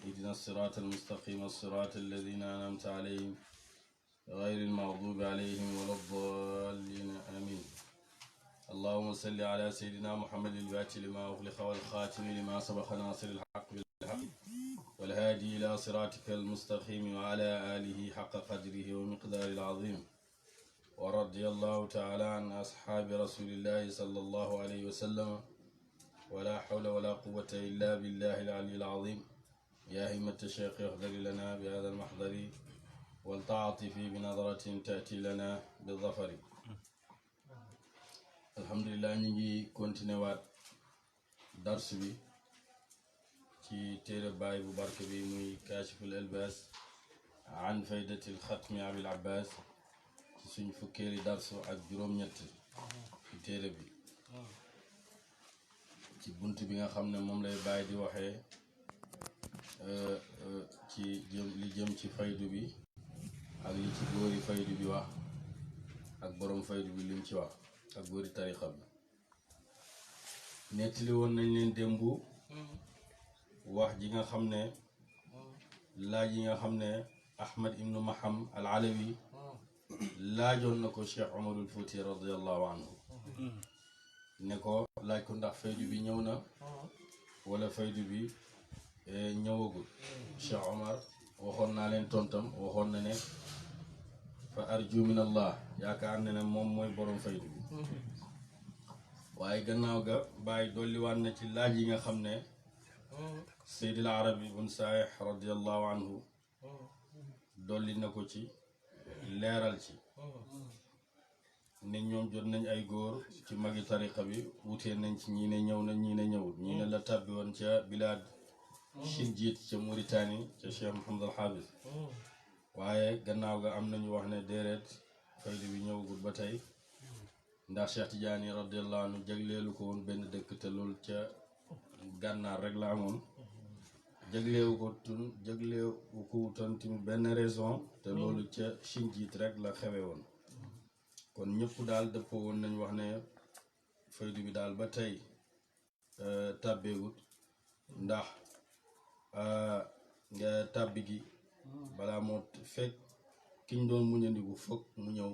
اهدنا الصراط المستقيم الصراط الذين أنعمت عليهم غير المغضوب عليهم ولا الضالين آمين. اللهم صل على سيدنا محمد الفاتح لما أغلق والخاتم لما سبق ناصر الحق بالحق والهادي إلى صراطك المستقيم وعلى آله حق قدره ومقدار العظيم. ورضي الله تعالى عن أصحاب رسول الله صلى الله عليه وسلم ولا حول ولا قوة إلا بالله العلي العظيم. يا همة الشيخ احضر لنا بهذا المحضر والتعاطف بنظرة تأتي لنا بالظفر. الحمد لله نجي كونتينيوات درس بي ci téere baay bu barke bi muy kaashiful albaas an faydatil xatmi abil abbaas ci suñ fukkeeli darsu ak juróom-ñett ci téere bi ci bunt bi nga xam ne moom lay baay di waxee ci li jëm ci faydu bi ak li ci góori faydu bi wax ak borom faydu bi lim ci wax ak góori tarixa bi. nettali woon nañ leen démb wax ji nga xam ne laaj yi nga xam ne Ahmad ibnu Maham al Alawi laajoon na ko Cheikh Omarul Fouti radiallahu anhu ne ko laaj ko ndax faydu bi ñëw na wala faydu bi ñëwagul. Cheikh Omar waxoon naa leen tontam waxoon na ne fa arju min allah yaakaar ne ne moom mooy borom faydu bi waaye gannaaw ga bàyyi dolliwaat na ci laaj yi nga xam ne Seydil Arabi bun Saayix radiallahu anhu dolli na ko ci leeral ci ne ñoom jot nañ ay góor ci magi tariqa bi wutee nañ ci ñii ne ñëw na ñii ne ñëwul ñii ne la tàbbi woon ca bilaad Shinjiit ca Mauritanie ca Cheikh Mouhamed al Hafiz waaye gannaaw ga am nañu wax ne déedéet faydu bi ñëwagul ba tey ndax Cheikh Tidiane radiallahu anhu jagleelu ko woon benn dëkk te loolu ca gànnaar rek la amoon jagleewu ko wutoon tamit benn raison te loolu ca Shinjiit rek la xewe woon. kon ñëpp daal dëppoo woon nañ wax ne faydu bi daal ba tey tàbbeegut ndax nga tàbbi gi balaa moo fekk kiñ doon muñandiku fokk mu ñëw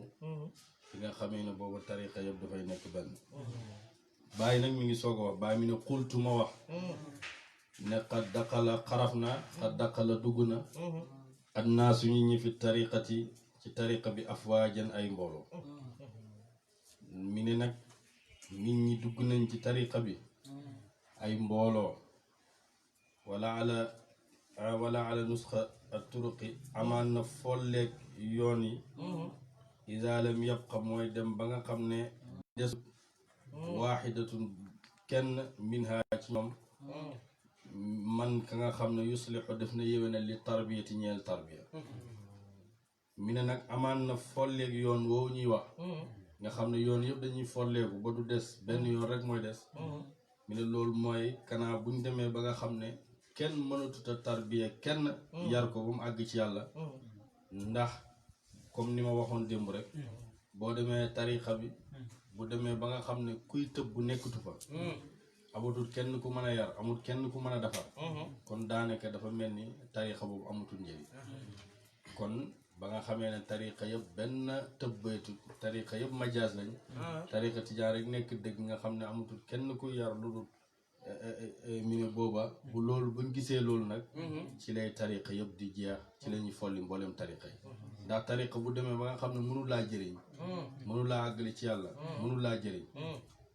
fi nga xamee ne booba tariqa yëpp dafay nekk benn. bàyyi nag mi ngi soog a wax bàyyi mi ne xultu ma wax ne xad daqala xaraf na xad daqala dugg na ak naa suñu ñi fi tariqati ci tariqa bi afwaajan ay mbooloo. mi ne nag nit ñi dugg nañ ci tariqa bi ay mbooloo wala ala nusxa ak turuqi amaan na folleeg yoon yi iza lam yabqa mooy dem ba nga xam ne des waaxidatun kenn minha ci ñoom man ka nga xam ne yuslixu def na yéwénal li tarbiyati ñeel tarbiya. mi ne nag amaan na folleeg yoon woowu ñuy wax nga xam ne yoon yëpp dañuy folleeku ba du des benn yoon rek mooy des. mi ne loolu mooy kanaa buñ demee ba nga xam ne kenn mënatuta tarbiya kenn yar ko ba mu àgg ci yàlla ndax comme ni ma waxoon démb rek boo demee tariqa bi bu demee ba nga xam ne kuy tëb bu nekkatu fa amatul kenn ku mën a yar amul kenn ku mën a defar kon daanaka dafa mel ni tariqa boobu amatul njëriñ. kon ba nga xamee ne tariqa yëpp benn tëbbeetu tariqa yëpp majaas lañ tariqa tijaan rek nekk dëgg nga xam ne amatul kenn ku yar lu dul mi ne booba bu loolu buñ gisee loolu nag ci lay tariqa yëpp di jeex ci la ñuy folli mboolem tariqa yi ndax tariqa bu demee ba nga xam ne mënu laa jëriñ mënu laa àggali ci yàlla mënu laa jëriñ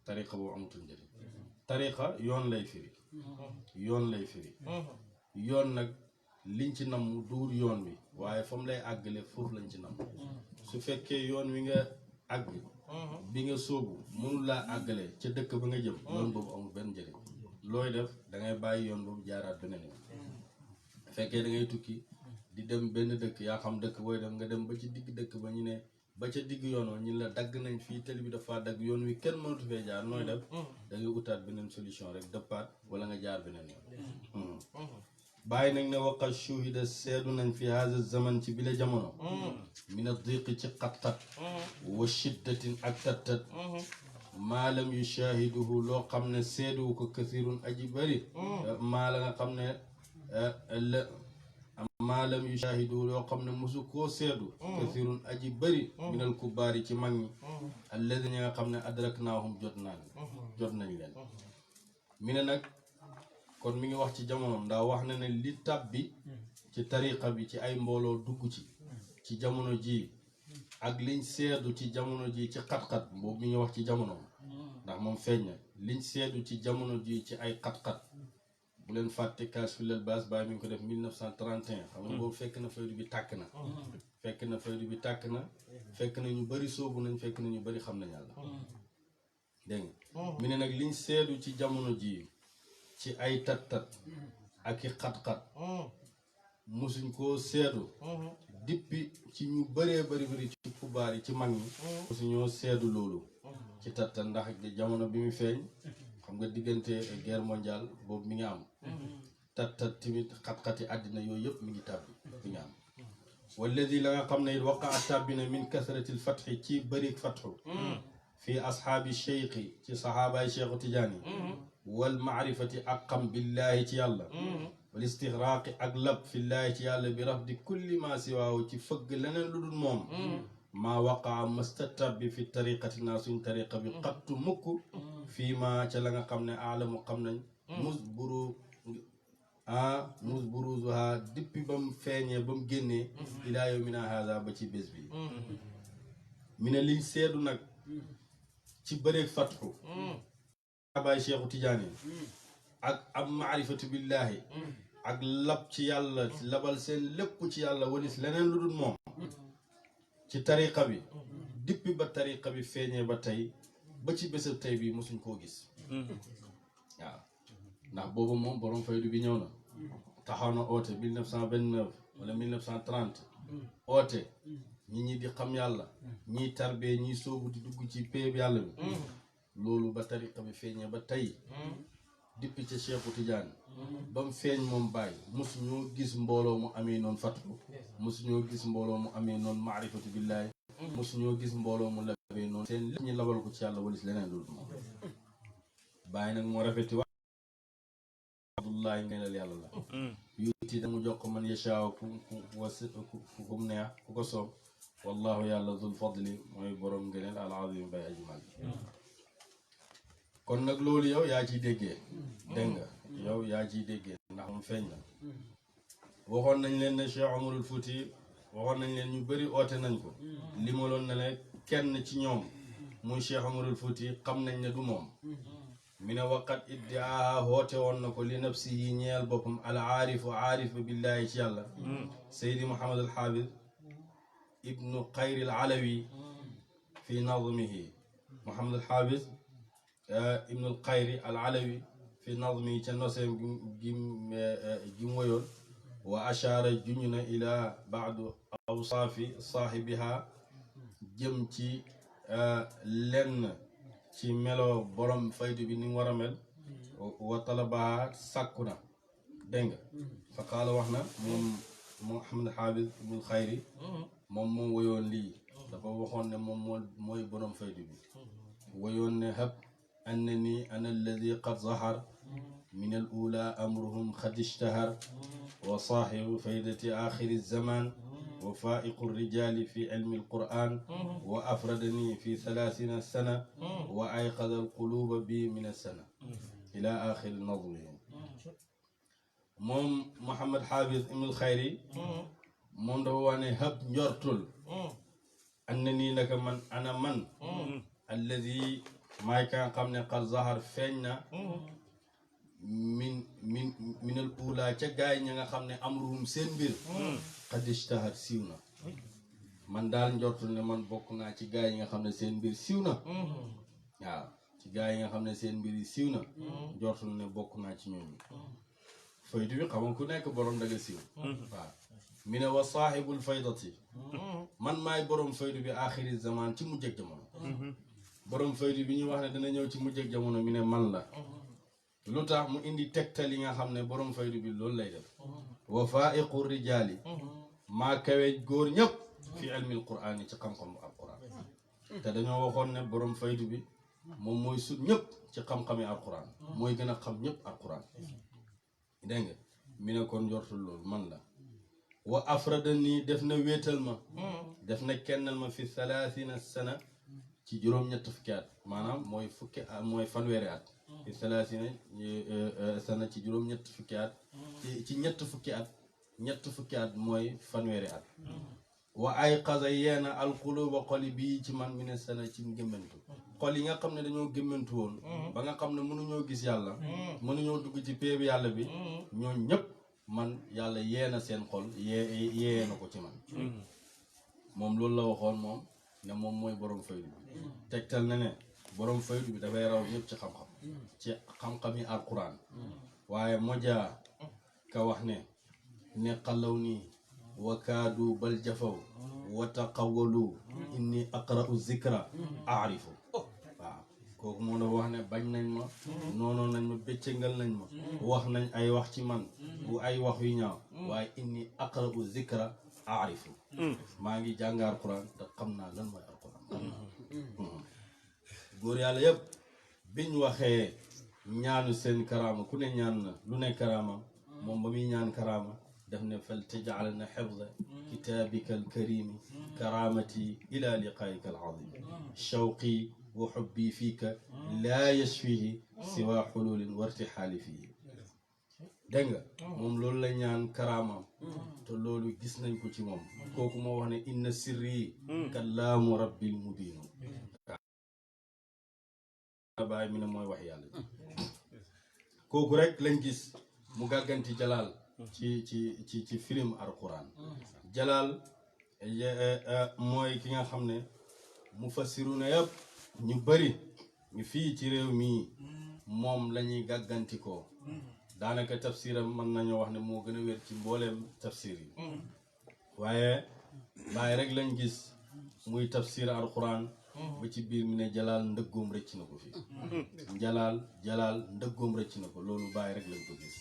tariqa boobu amatul njëriñ. tariqa yoon lay firi yoon nag liñ ci namm duur yoon wi waaye fa mu lay àggale foofu lañ ci namm. su fekkee yoon wi nga àgg bi nga sóobu mënu laa àggale ca dëkk ba nga jëm yoon boobu amul benn njëriñ. looy def da ngay bàyyi yoon boobu jaaraat beneen yoon. fekkee da ngay tukki di dem benn dëkk yaa xam dëkk booy dem nga dem ba ci digg dëkk ba ñu ne ba ca digg yoon wa ñu la dagg nañ fii tali bi dafa dagg yoon wi kenn mënatu fee jaar nooy def da ngay utaat beneen solution rek dëppaat wala nga jaar beneen yoon. bàyyi nag ne waqat shuhida seedu nañ fi haza zaman ci bile jamono mina diqi ci xat-xat wa shiddatin ak tat-tat maa lam yushahiduhu loo xam ne seeduwu ko kathirun aji bëri maa la nga xam ne maa lam yushahidu loo xam ne mosu koo seedu kathirun aji bëri minal kubbaari ci mag ñi alladina nga xam ne adraknaahum jot nañ leen mi ne nag kon mi ngi wax ci jamono ndax wax na ne li tàbbi ci tariqa bi ci ay mbooloo dugg ci jamono ji ak liñ seedu ci jamono ji ci xat-xat boobu mi ngi wax ci jamono ndax moom feeñ na liñ seedu ci jamono ji ci ay xat-xat bu leen fàtte Kashful Albas bàyyi mi ngi ko def 1931 xam nga boobu fekk na faydu bi tàkk na fekk na ñu bëri soobu nañ fekk na ñu bëri xam nañ yàlla dégg nga mi ne nag liñ seedu ci jamono ji ci ay tat-tat ak i xat-xat musuñ koo seedu dippi ci ñu bëree bëri ci kubaar yi ci mag ñi musuñoo seedu loolu ci tat-tat ndax jamono bi mu feeñ xam nga diggante guerre mondiale boobu mi ngi am tat-tat tamit xat-xati àddina yooyu yëpp mi ngi tàbbi mi ngi am walladi la nga xam ne waqaa tàbbina min kasratil fatxi ci bëri fatxu fii ashaabi cheikhi ci saxaabaay cheikhu tijaani wal maarifati ak xam billaahi ci yàlla wal istixraaqi ak lab fillaahi ci yàlla bi rafdi kulli ma siwaahu ci fëgg leneen lu dul moom maa waqaa mastatab bi fi tariqati naa suñ tariqa bi xattu mukk fii ma ca la nga xam ne aalamu xam nañ mus buruzuha dippi ba mu feeñee ba mu génnee ilaa yawmina haada ba ci bés bi mi ne liñ seedu nag ci bëreeg fatxu abaay cheikhu tijaani ak am maarifatu billahi ak lab ci yàlla labal seen lépp ci yàlla walis leneen lu dul moom ci tariqa bi dippi ba tariqa bi feeñee ba tey ba ci bésab tey bi mosuñ koo gis waaw ndax boobu moom borom faydu bi ñëw na taxaw na oote 1929 wala 1930 oote ñi di xam yàlla ñiy tarbee ñiy soobu di dugg ci péeb yàlla bi loolu ba tariqa bi feeñee ba tey dippi ca Cheikhu Tidiane ba mu feeñ moom bàyyi mosu ñoo gis mbooloo mu amee noonu fattu mosu ñoo gis mbooloo mu amee noonu maarifatu billahi mosu ñoo gis mbooloo mu labee noonu seen lépp ñi labal ko ci yàlla walis leneen loolu moom bàyyi nag moo rafeti wax abdullahi ngeenal yàlla la yuuti damu jox ko man yashaaw ku mu neex ku ko soob wallahu yàlla zul fadli mooy borom ngeenel al azim bay ajmal kon nag loolu yow yaa ciy déggee dégg nga yow yaa ciy déggee ndax mu feeñ na waxoon nañ leen ne Cheikh Omarul Fouti waxoon nañ leen ñu bëri oote nañ ko limaloon na ne kenn ci ñoom muy Cheikh Omarul Fouti xam nañ ne du moom mi ne waqat iddia hoote woon na ko li nafsi yi ñeel boppam al aarifu aarifu billahi ci yàlla Seydi Mouhamad al Hafiz ibnu Xayri al Alawi fi nazmihi Mouhamad al Hafiz ibnu al Xayri al Alawi fi nazmihi ca noseem gi moyoon wa ashaara juñu na ila baadu awsaafi saahibiha jëm ci lenn ci melo borom faydu bi ni mu war a mel wa talabaha sàkku na dégg nga fa qaala wax na moom Muhammad Hafiz ibnul Xayri moom woyoon lii dafa waxoon ne moom mooy borom faydu bi woyoon ne hab annani ana alladi qad zahar min al ula amruhum qad ishtahar wa saahibu faydati axiri zaman wa faiqu rijali fi ilmi alquran wa afradani fi 30 sana wa ayqada alquluba bi min alsana ila axiri nadmihim moom Mouhamad Hafiz ibnul Xayri moom dafa wax ne hab njortul anna nii naka man ana man alladi maay ka xam ne qad zahar feeñ na minal ula ca gaay ña nga xam ne amruhum seen mbir qad ishtahar siiw na man daal njortul ne man bokk naa ci gaay yi nga xam ne seen mbir siiw na waaw ci gaay yi nga xam ne seen mbir yi siiw na njortul ne bokk naa ci ñooñu faydu bi xam nga ku nekk borom daga siiw waaw mi ne wa saahibul faydati man maay borom faydu bi axiri zaman ci mujjeg jamono borom faydu bi ñu wax ne dana ñëw ci mujjeg jamono mi ne man la lu tax mu indi tegtal yi nga xam ne borom faydu bi loolu lay def wa faiqu rijaali maa kawe góor ñëpp fi ilmil quraan yi ci xam-xam alquran te dañoo waxoon ne borom faydu bi moom mooy sut ñëpp ci xam-xami alquran mooy gën a xam ñëpp alquran dégg nga mi ne kon njortul loolu man la wa afrada nii def na wéetal ma def na kennal ma fi 30 sana ci juróom-ñett fukki at maanaam mooy fukki at mooy fanweeri at fi 30 sana ci juróom-ñett fukki at ci ñett fukki at mooy fanweeri at wa ay xasa yeena alxuluba xoli bii ci man mi ne sana ci gémmantu xol yi nga xam ne dañoo gémmantu woon ba nga xam ne mënuñoo gis yàlla mënuñoo dugg ci péebi yàlla bi ñoo ñëpp man yàlla yeena seen xol yee na ko ci man moom loolu la waxoon moom ne moom mooy borom faydu bi tegtal na ne borom faydu bi dafay raw ñëpp ci xam-xam yi alquran waaye mojaa ka wax ne xalaw nii wa kaadu bal jafaw wa taqawalu inni aqra'u zikra aarifu waaw kooku moo dafa wax ne bañ nañ ma noonoo nañ ma béccangal nañ ma wax nañ ay wax ci man bu ay wax yu ñaaw waaye inni aqra'u zikra aarifu maa ngi jàng alquran te xam naa lan mooy alquran góor yàlla yëpp biñ waxee ñaanu seen karaama ku ne ñaan na lu ne karaama moom ba muy ñaan karaama daf ne fal taj'alna hifza kitaabika alkarimi karaamati ila liqaa'ika alazim shawqi wa hubbi fiika laa yashfihi siwa xululin wa irtixaali fihi dégg nga moom loolu la ñaan karaamam te loolu gis nañ ko ci moom kooku moo wax ne inna sirri kallaamu rabbil mubiinu bàyyi mi ne mooy wax yàlla kooku rek lañ gis mu gàgganti jalaal ci film alquran jalaal mooy ki nga xam ne mufassiruna yëpp ñu bari ñu fii ci réew mii moom la ñuy gàggantikoo daanaka tafsiram mën nañoo wax ne moo gën a wér ci mbooleem tafsir yi waaye bàyyi rek lañ gis muy tafsir alquran ba ci biir mi ne jalaal ndëggoom rëcc na ko fi jalaal ndëggoom rëcc na ko loolu bàyyi rek lañ ko gis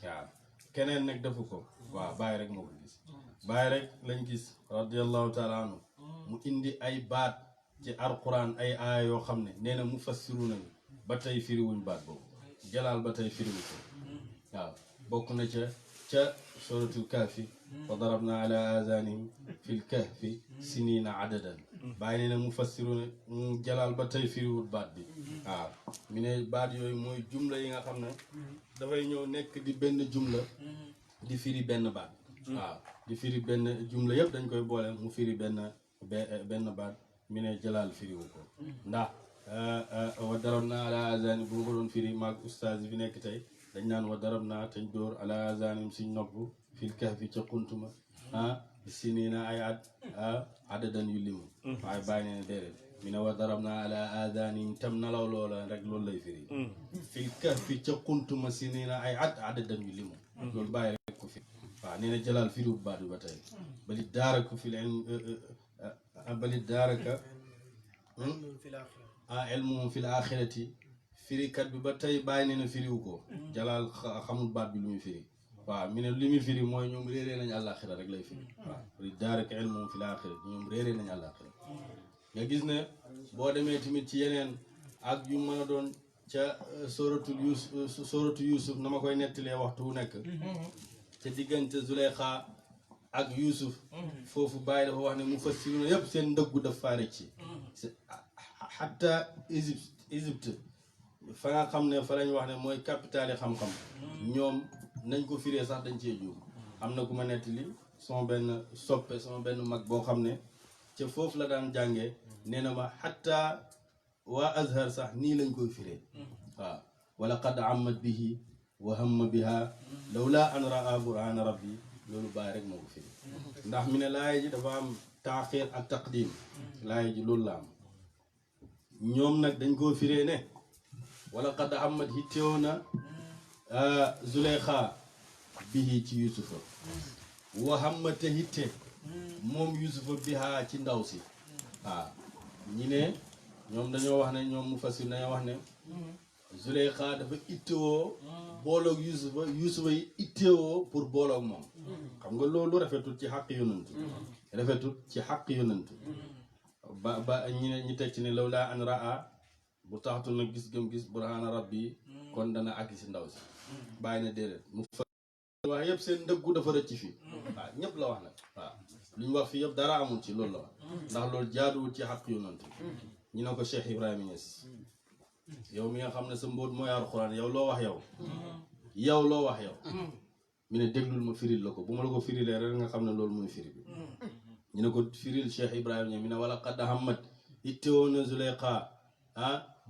waaw keneen nag defu ko waaw bàyyi rek moo ko gis bàyyi rek lañ gis radiallahu taala anhu mu indi ay baat ci alquran ay aaya yoo xam ne nee na mu fassiru nañu ba tey firiwuñ baat boobu jalaal ba tey firiwu ko waaw bokk na ca suratul kahfi fa darabna ala azanihim fil kahfi sinina adadan bàyyi nee na mu fassiru ne jalaal ba tey firiwul baat bi waaw mi ne baat yooyu mooy jumla yi nga xam ne dafay ñëw nekk di benn jumla di firi benn baat waaw di firi benn jumla yëpp dañ koy boole mu firi benn baat mi ne jalaal firiwu ko ndax wa darab naa ala azani bu ma ko doon firi maag ustaaz bi nekk tey dañ naan wa darab naa tañ dóor ala azanim suñ nopp fil kahfi ca xuntuma sinina ay at adadan yu limu waaye bàyyi ne déedéet mi ne wa darab naa ala azanim tam nalaw loola rek loolu lay firi fil kahfi ca xuntuma sinina ay at adadan yu limu loolu bàyyi rek ko firi waaw nee na jalaal firiwu baat bi ba tey bali daaraka fil bali daaraka ilmuhum fil axirati firikat bi ba tey bàyyi ne na firiwu ko jalaal xamul baat bi lu muy firi waaw mi ne li muy firi mooy ñoom réeree nañu àllaaxira rek lay firi waaw bali daaraka ilmuhum fil axirati ñoom réeree nañu àllaaxira nga gis ne boo demee tamit ci yeneen ak yu mën a doon ca sóoratu Yuusuf na ma koy nettalee waxtu wu nekk ca diggante Zuleyxa ak Yuusuf foofu bàyyi dafa wax ne mu fassiruna yëpp seen ndëggu daf faa rëcc xatta Égypte fa nga xam ne fa lañ wax ne mooy capitale xam-xam ñoom nañ ko firee sax dañ cee juum am na ku ma nettali sama benn soppe sama benn mag boo xam ne ca foofu la daan jàngee nee na ma xatta waa Azhar sax nii lañ koy firee waaw wala qad ammat bihi wa hamma biha lawla an raa burhana rabbi loolu bàyyi rek moo ko firi ndax mi ne laaya ji dafa am taaxir ak taqdim laaya ji loolu la am ñoom nag dañ koo firee ne wala qad ammat hitteew na Zuleyxa bihi ci Yusufa wa hamma te hitte moom Yusufa biha ci ndaw si waaw ñi ne ñoom dañoo wax ne ñoom mu fasir dañoo wax ne Zuleyxa dafa ittewoo booloog Yusufa yi ittewoo pour booloog moom xam nga loolu rafetul ci xàq yonantu ba ñi teg ci ne law laa an raa bu taxatul nag gis gëm gis burhaana rabbi kon dana àgg si ndaw si bàyyi na déedéet mu fa wax yëpp seen ndëggu dafa rëcc fii waaw ñëpp la wax nag waaw lu ñu wax fii yëpp dara amul ci loolu la wax ndax loolu jaaduwul ci xaq yonent ñu ne ko Cheikh Ibrahima Niass yow mi nga xam ne sa mbóot mooy alxuraan yow loo wax yow loo wax yow mu ne déglul ma firil la ko bu ma la ko firilee rek nga xam ne loolu mooy firi bi ñu ne ko firil Cheikh Ibrahima Niass mi ne wala qad hammat ittewoon na Zuleyxa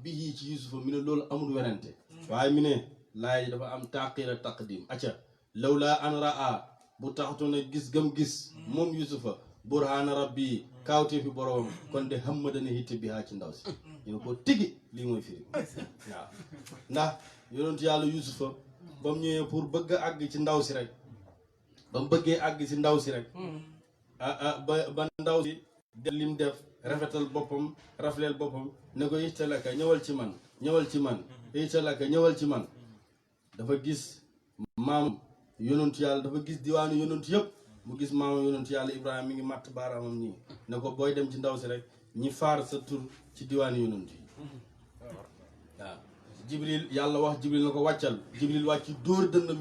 bii ci Yusufa mi ne loolu amul werante waaye mi ne laay dafa am taqira taqdim acca lawlaa an raa bu taxatoon a gis gëm gis moom Yusufa burhaana rabbi kaawtee fi boroom kon de xam ma dana hitte bi haa ci ndaw si ñu ne ko tigi lii mooy firi waaw ndax yonentu yàlla Yusufa ba mu ñëwee pour bëgg a àgg ci ndaw si rek ba mu bëggee àgg ci ndaw si rek ba ndaw si def lim def rafetal boppam rafleel boppam ne ko ixtalaka ñëwal ci man ixtalaka ñëwal ci man dafa gis maam yonentu yàlla dafa gis diwaanu yonentu yëpp mu gis maam yonentu yàlla Ibrahima mi ngi màtt baaraamam nii ne ko booy dem ci ndaw si rek ñi faar sa tur ci diwaanu yonentu yi waaw Jibril yàlla wax Jibril na ko wàccal Jibril wàcc dóor dënnam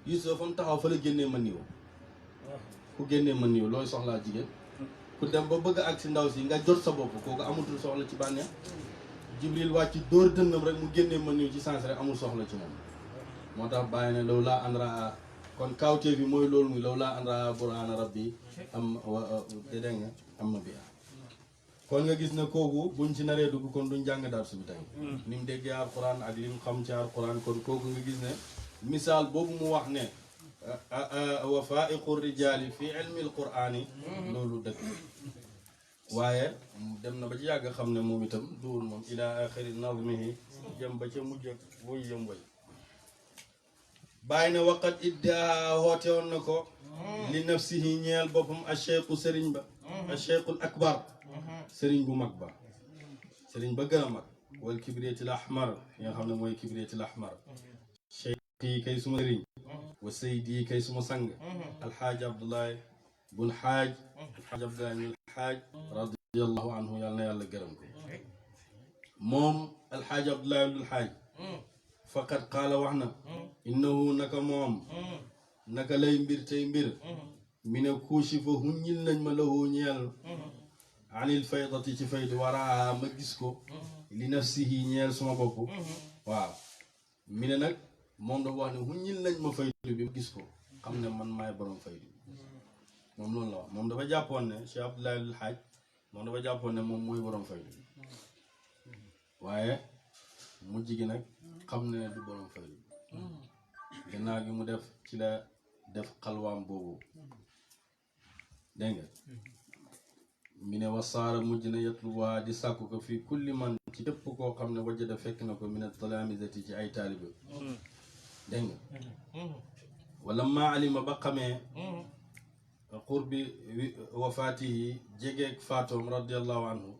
Yusufa fa mu taxaw fa la génnee ma niw ku génnee ma niw looy soxlaa jigéen ku dem ba bëgg ak si ndaw si nga jot sa bopp kooku amatul soxla ci bànneex Jibril wàcc dóor dënnam rek mu génnee ma niw ci sens rek amul soxla ci moom moo tax bàyyi ne law laa an raa kon kawtee bi mooy loolu muy law laa an raa burhaana rabbi am te dégg nga am ma bi kon nga gis ne kooku buñ ci naree dugg kon duñ jàng dar su bi tey ni mu déggee alquran ak li mu xam ci alquran kon kooku nga gis ne misaal boobu mu wax ne wa faiqu rijaali fi ilmi alqurani loolu dëkk waaye dem na ba ci yàgg xam ne moom itam duwul moom ila axiri nazmihi jëm ba ca mujj ak woy yëm way bàyyi ne waqat iddaa hoote woon na ko li nafsihi ñeel boppam a cheikhu sëriñ ba a cheikhul akbar sëriñ bu mag ba sëriñ ba gën a mag wal kibriyatil ahmar yi nga xam ne mooy kibriyatil ahmar cheikh yi kay suma sëriñ wa saydi kay suma sang alxaaj abdullahi bun xaaj alxaaj abdullahi bun xaaj radiallahu anhu yàlla na yàlla gërëm ko moom alxaaj abdullahi bun xaaj faqat qaala wax na innahu naka moom naka lay mbir tey mbir mi ne kuushi fa huññil nañ ma lahu ñeel anil faydati ci faydu waraa ma gis ko li nafsihi ñeel suma bopp waaw mi ne nag moom dafa wax ne huññil nañ ma faydu bi ma gis ko xam ne man maay borom faydu moom loolu la wax moom dafa jàppoon ne Cheikh Abdoulaye al Hadj moom dafa jàppoon ne moom mooy borom faydu waaye mujj gi nag xam ne du borom faydu gannaaw gi mu def ci la def xalwaam boobu dégg nga mi ne wasaara mujj na yatlubuha di sàkku ko fii kulli man ci képp koo xam ne wajjada fekk na ko min at-talaamizati ci ay taalibe dégg nga wala maa alima ba xamee qurbi wafaatihi jegeeg faatoom radiallahu anhu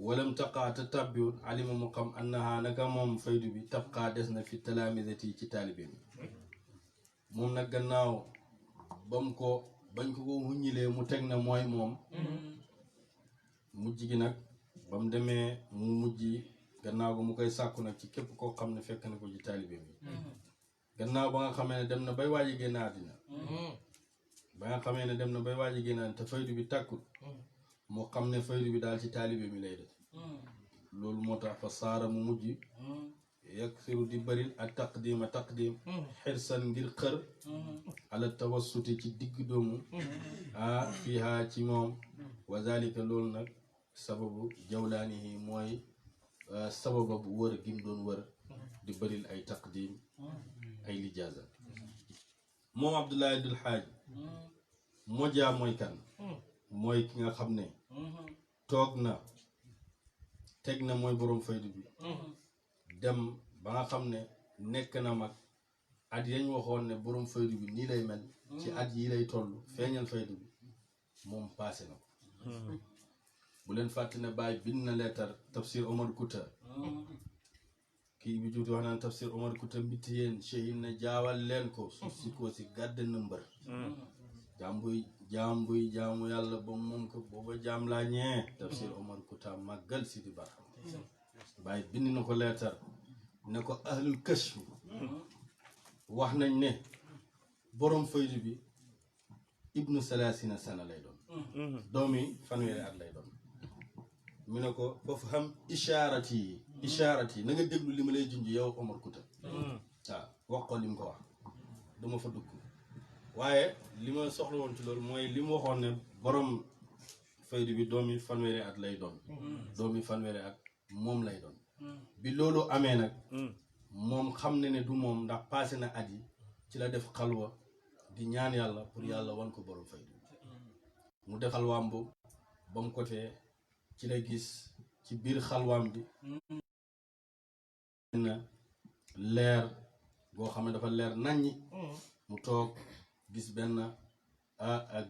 walam taqaa te tabbiwut alima mu xam annaha naka moom faydu bi tabqaa des na fi talaamizati ci taalibe mi moom nag gannaaw bañ ko huññilee mu teg na mooy moom mujj gi nag ba mu demee mu mujj gannaaw ko mu koy sàkku nag ci képp koo xam ne fekk na ko ci taalibe bi gannaaw ba nga xamee ne dem na bay waaji génn àddina te faydu bi tàkkut moo xam ne faydu bi daal ci taalibe mi lay def loolu moo tax fa saara mu mujj yaksiru di bëril ak taqdim xirsan ngir xër ala tawassuti ci digg doomu fiiha ci moom wa zalika loolu nag sababu jawlaanihi mooy sababa bu wër gim doon wër di bëril ay taqdim ay lijaasa moom Abdoulaye Abdul Xaaj mojaa mooy kan mooy ki nga xam ne toog na teg na mooy boroom faydu bi dem ba nga xam ne nekk na mag at yañ waxoon ne boroom faydu bi nii lay mel ci at yi lay toll feeñal faydu bi moom paase na ko bu leen fàtte ne Baay bind na leetar tafsir Omar Kouta kii bi juuti wax naan tafsir Omar Kouta mbitti yéen chehin na jaawal leen ko suuf si ko si gàdd na mbër jaambuy jaamu yàlla ba moom ko booba jaam laa ñee tafsir Omar Kouta màggal si di barxam Baay bind na ko leetar ne ko ahlul kashf wax nañ ne borom faydu bi ibnu salaasina sana lay doon doomi fanweeri at lay doon mu ne ko foofu xam ishaarati yi na nga déglu li ma lay junj yow Omar Kouta waaw wax ko li mu ko wax dama fa dugg waaye li ma soxla woon ci loolu mooy li mu waxoon ne borom faydu bi doomi fanweeri at lay doon doomi fanweeri at moom lay doon bi loolu amee nag moom xam ne du moom ndax passé na at yi ci la def xalwa di ñaan yàlla pour yàlla wan ko borom faydu mu def xalwaam boobu ba mu ko tee ci la gis ci biir xalwaam bi na leer boo xam ne dafa leer naññi mu toog gis benn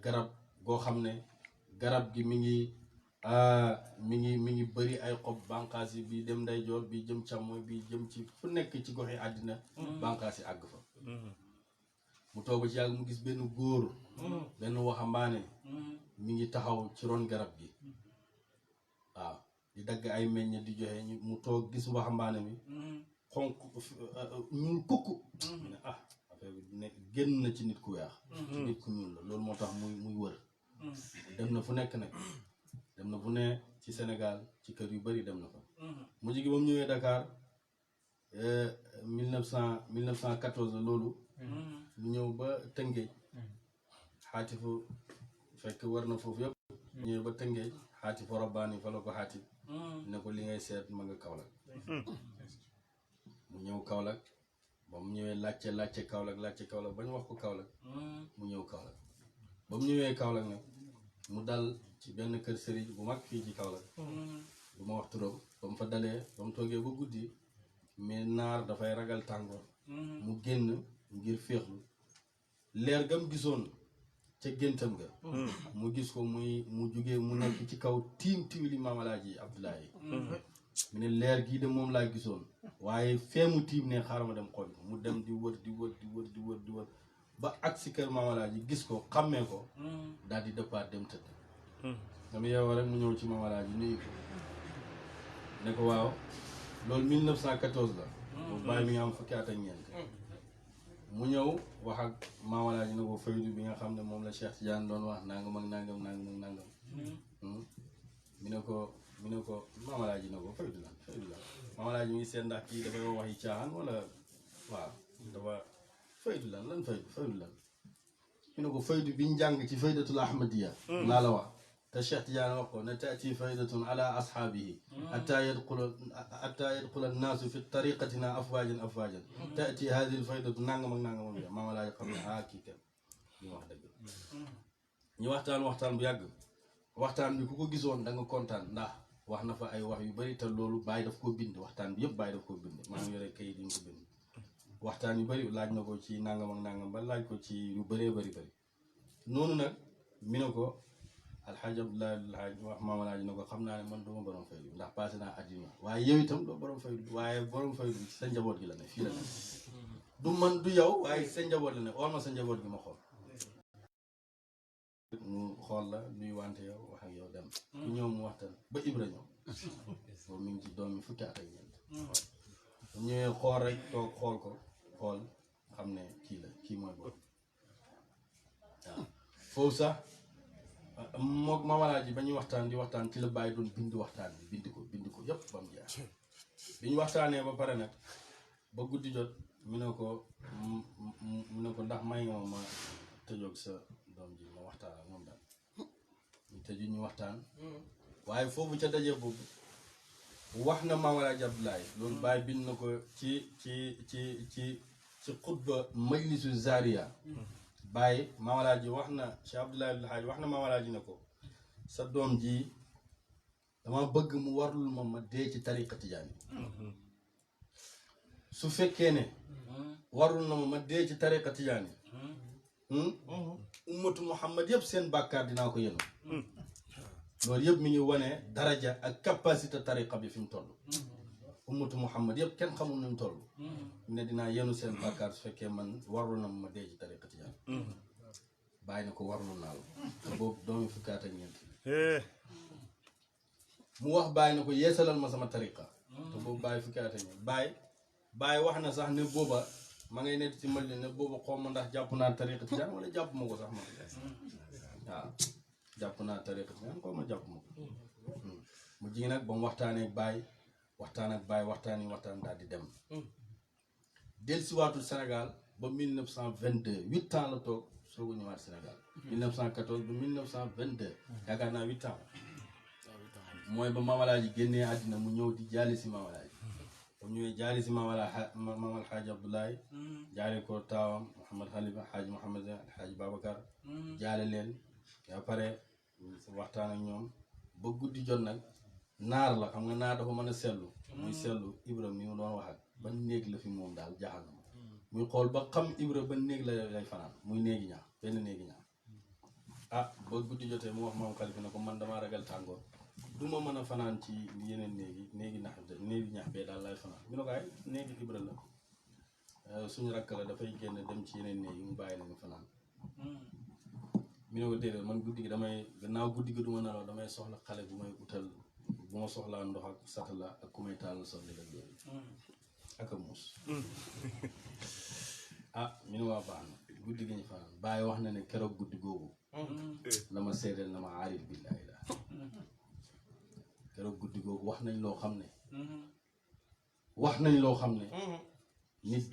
garab goo xam ne garab gi mi ngi bëri ay xob bànqaas yi bi dem ndeyjoor bi jëm càmmooñ bi jëm ci fu nekk ci goxi àddina bànqaas yi àgg fa mu toog ba ci yàgg mu gis benn góor benn waxambaane mi ngi taxaw ci ron garab gi waaw di dagg ay meññ di joxe mu toog gis waxambaane mi xonq ñuul kukk mu ne affaire bi nekk génn na ci nit ku weex ci nit ku ñuul la loolu moo tax muy wër dem na fu nekk nag dem na fu ne ci Sénégal ci kër yu bari dem na fa mujj gi ba mu ñëwee Dakar 1914 la loolu mu ñëw ba Tëngéej xaatifu fekk war na foofu yëpp ñëwee ba Tëngéej xaatifu rabbaani fa la ko xaatif ne ko li ngay seet ma nga Kaolack mu ñëw Kaolack ba mu ñëwee laajte Kaolack ba ñu wax ko Kaolack mu ñëw Kaolack ba mu ñëwee Kaolack nag mu dal ci benn kër sëriñ bu mag fii ci Kaolack bu ma wax turam ba mu fa dalee ba mu toogee ba guddi mais naar dafay ragal tàngoor mu génn ngir féexlu leer gam gisoon ca géntam ga mu gis ko mu jugee mu nekk ci kaw tiim tiwili Maam Alaaji Abdoulaye mu ne leer gii de moom laa gisoon waaye fee mu tiim ne xaaral ma dem xool ko mu dem di wër ba ak si kër Maam Alaaji gis ko xàmmee ko daal di départ dem tëdd dama yeewoo rek mu ñëw ci Maam Alaaji nuyu ko ne ko waaw loolu 1914 la boobu bàyyi mi nga am fukki at ak ñeent mu ñëw wax ak Maam Alaaji ne ko faydu bi nga xam ne moom la Cheikh Tidiane doon wax nangam ak nangam mi ne ko Maam Alaaji ne ko faydu la Maam Alaaji mi ngi seet ndax kii dafay wax yi caaxaan wala waaw dafa faydu lan mi ne ko faydu bi njàng ci faydatul ahmadiya laa la wax te Cheikh Tidiane wax ko ne taati faydatun ala ashaabihi hatta yadxula annaasu fi tariqatina afwaajan taati hadihi lfaydatu nangam ak nangam Maam Alaaji xam ne kii kenn ñu wax dëgg ñu waxtaan bu yàgg waxtaan bi ku ko gisoon da nga kontaan ndax wax na fa ay wax yu bari te loolu Baay daf koo bind waxtaan bi yëpp Baay daf koo bind maa ngi yore kayit yi ñu ko bind waxtaan yu bari laaj na ko ci nangam ak nangam ba laaj ko ci yu bëree bari noonu nag mi ne ko alxaaj Abdoulaye wax Maam Alaaji ne ko xam naa ne man duma borom faydu ndax passé naa àddina waaye yow itam doo borom faydu waaye borom faydu ci sa njaboot gi la ne fii la ne du man du yow waaye sa njaboot la ne ool ma sa njaboot gi ma xool mu xool la nuy wante yow wax ak yow dem ku ñëw mu waxtaan ba Ibra ñëw boobu mi ngi ci doom mi fukki at ak ñeent bu ñëwee xool rek toog xool ko xool xam ne kii mooy boobu waaw foofu sax mook Maam Alaaji ba ñuy waxtaan di waxtaan ci la bàyyi doon bind waxtaan bi bind ko yëpp ba mu jeex bi ñu waxtaanee ba pare nag ba guddi jot mu ne ko ndax may nga ma tëjoog sa doom ji ma waxtaan ak moom daal ñu tëju ñu waxtaan waaye foofu ca daje boobu wax na Maam Alaaji Abdoulaye loolu bàyyi bind na ko ci xutba majlisu Zaria bàyyi Maam Alaaji wax na Cheikh Abdoulaye Abdoul Hadj wax na Maam Alaaji ne ko sa doom ji dama bëgg mu warlul ma dee ci tariqa tijaani su fekkee ne warul na ma dee ci tariqa tijaani ummatu Muhammad yëpp seen bàkkaar dinaa ko yenu loolu yëpp mi ngi wane daraja ak capacité tariqa bi fi mu toll ummatu Muhammad yëpp kenn xamul nañ toll ne dinaa yenu seen bàkkaar su fekkee man warul na ma dee ci tariqa tijaan bàyyi na ko warlu naa la te boobu doomi fukki at ak ñeent mu wax bàyyi na ko yeesalal ma sama tariqa te boobu bàyyi fukki at ak ñeent bàyyi wax na sax ne booba ma ngay nekk ci mbali ne boobu xaw ma ndax jàpp naa tariqa tijaan wala jàpp ma ko sax ma waaw jàpp naa tariqa tijaan xaw ma jàpp ma ko mu jigi nag ba mu waxtaanee waxtaan daal di dem dellusiwaatul Sénégal ba 1922 8 ans la toog soog a ñëwaat Sénégal 1914 ba 1922 yaakaar naa 8 ans mooy ba Mamalaaji génnee àddina mu ñëw di jaali si Mamalaaji ba mu ñëwee jaali si Mamal Xaaji Abdoulaye jaale ko taawam Mouhamad Khalifa Xaaji Mouhamad Xaaji Babacar jaale leen ba pare waxtaan ak ñoom ba guddi jot nag naar la xam nga naar dafa mën a seetlu muy seetlu Ibra mi mu doon wax ak ban néeg la fi moom daal jaaxal na muy xool ba xam Ibra ban néeg la lay fanaan muy néegi ñax benn néegi ñax ah ba guddi jotee mu wax Maam Khalifa ne ko man damaa ragal tàngoor du ma mën a fanaan ci yeneen néegi ñax bee daal lay fanaan mi ne ko ay néegi Ibra la suñu rakk la dafay génn dem ci yeneen néeg yi mu bàyyi leen fanaan mi ne ko déedéet man guddi gi gannaaw guddi gi du ma nelaw damay soxla xale bu may utal bu ma soxlaa ndox ak satala ak ku may taal soxla ak yooyu ak a muus ah mi ne waa baax na guddi gi ñu fanaan bàyyi wax na ne keroog guddi googu la ma seedeel na ma aarif billaahi la keroog guddi googu wax nañ loo xam ne nit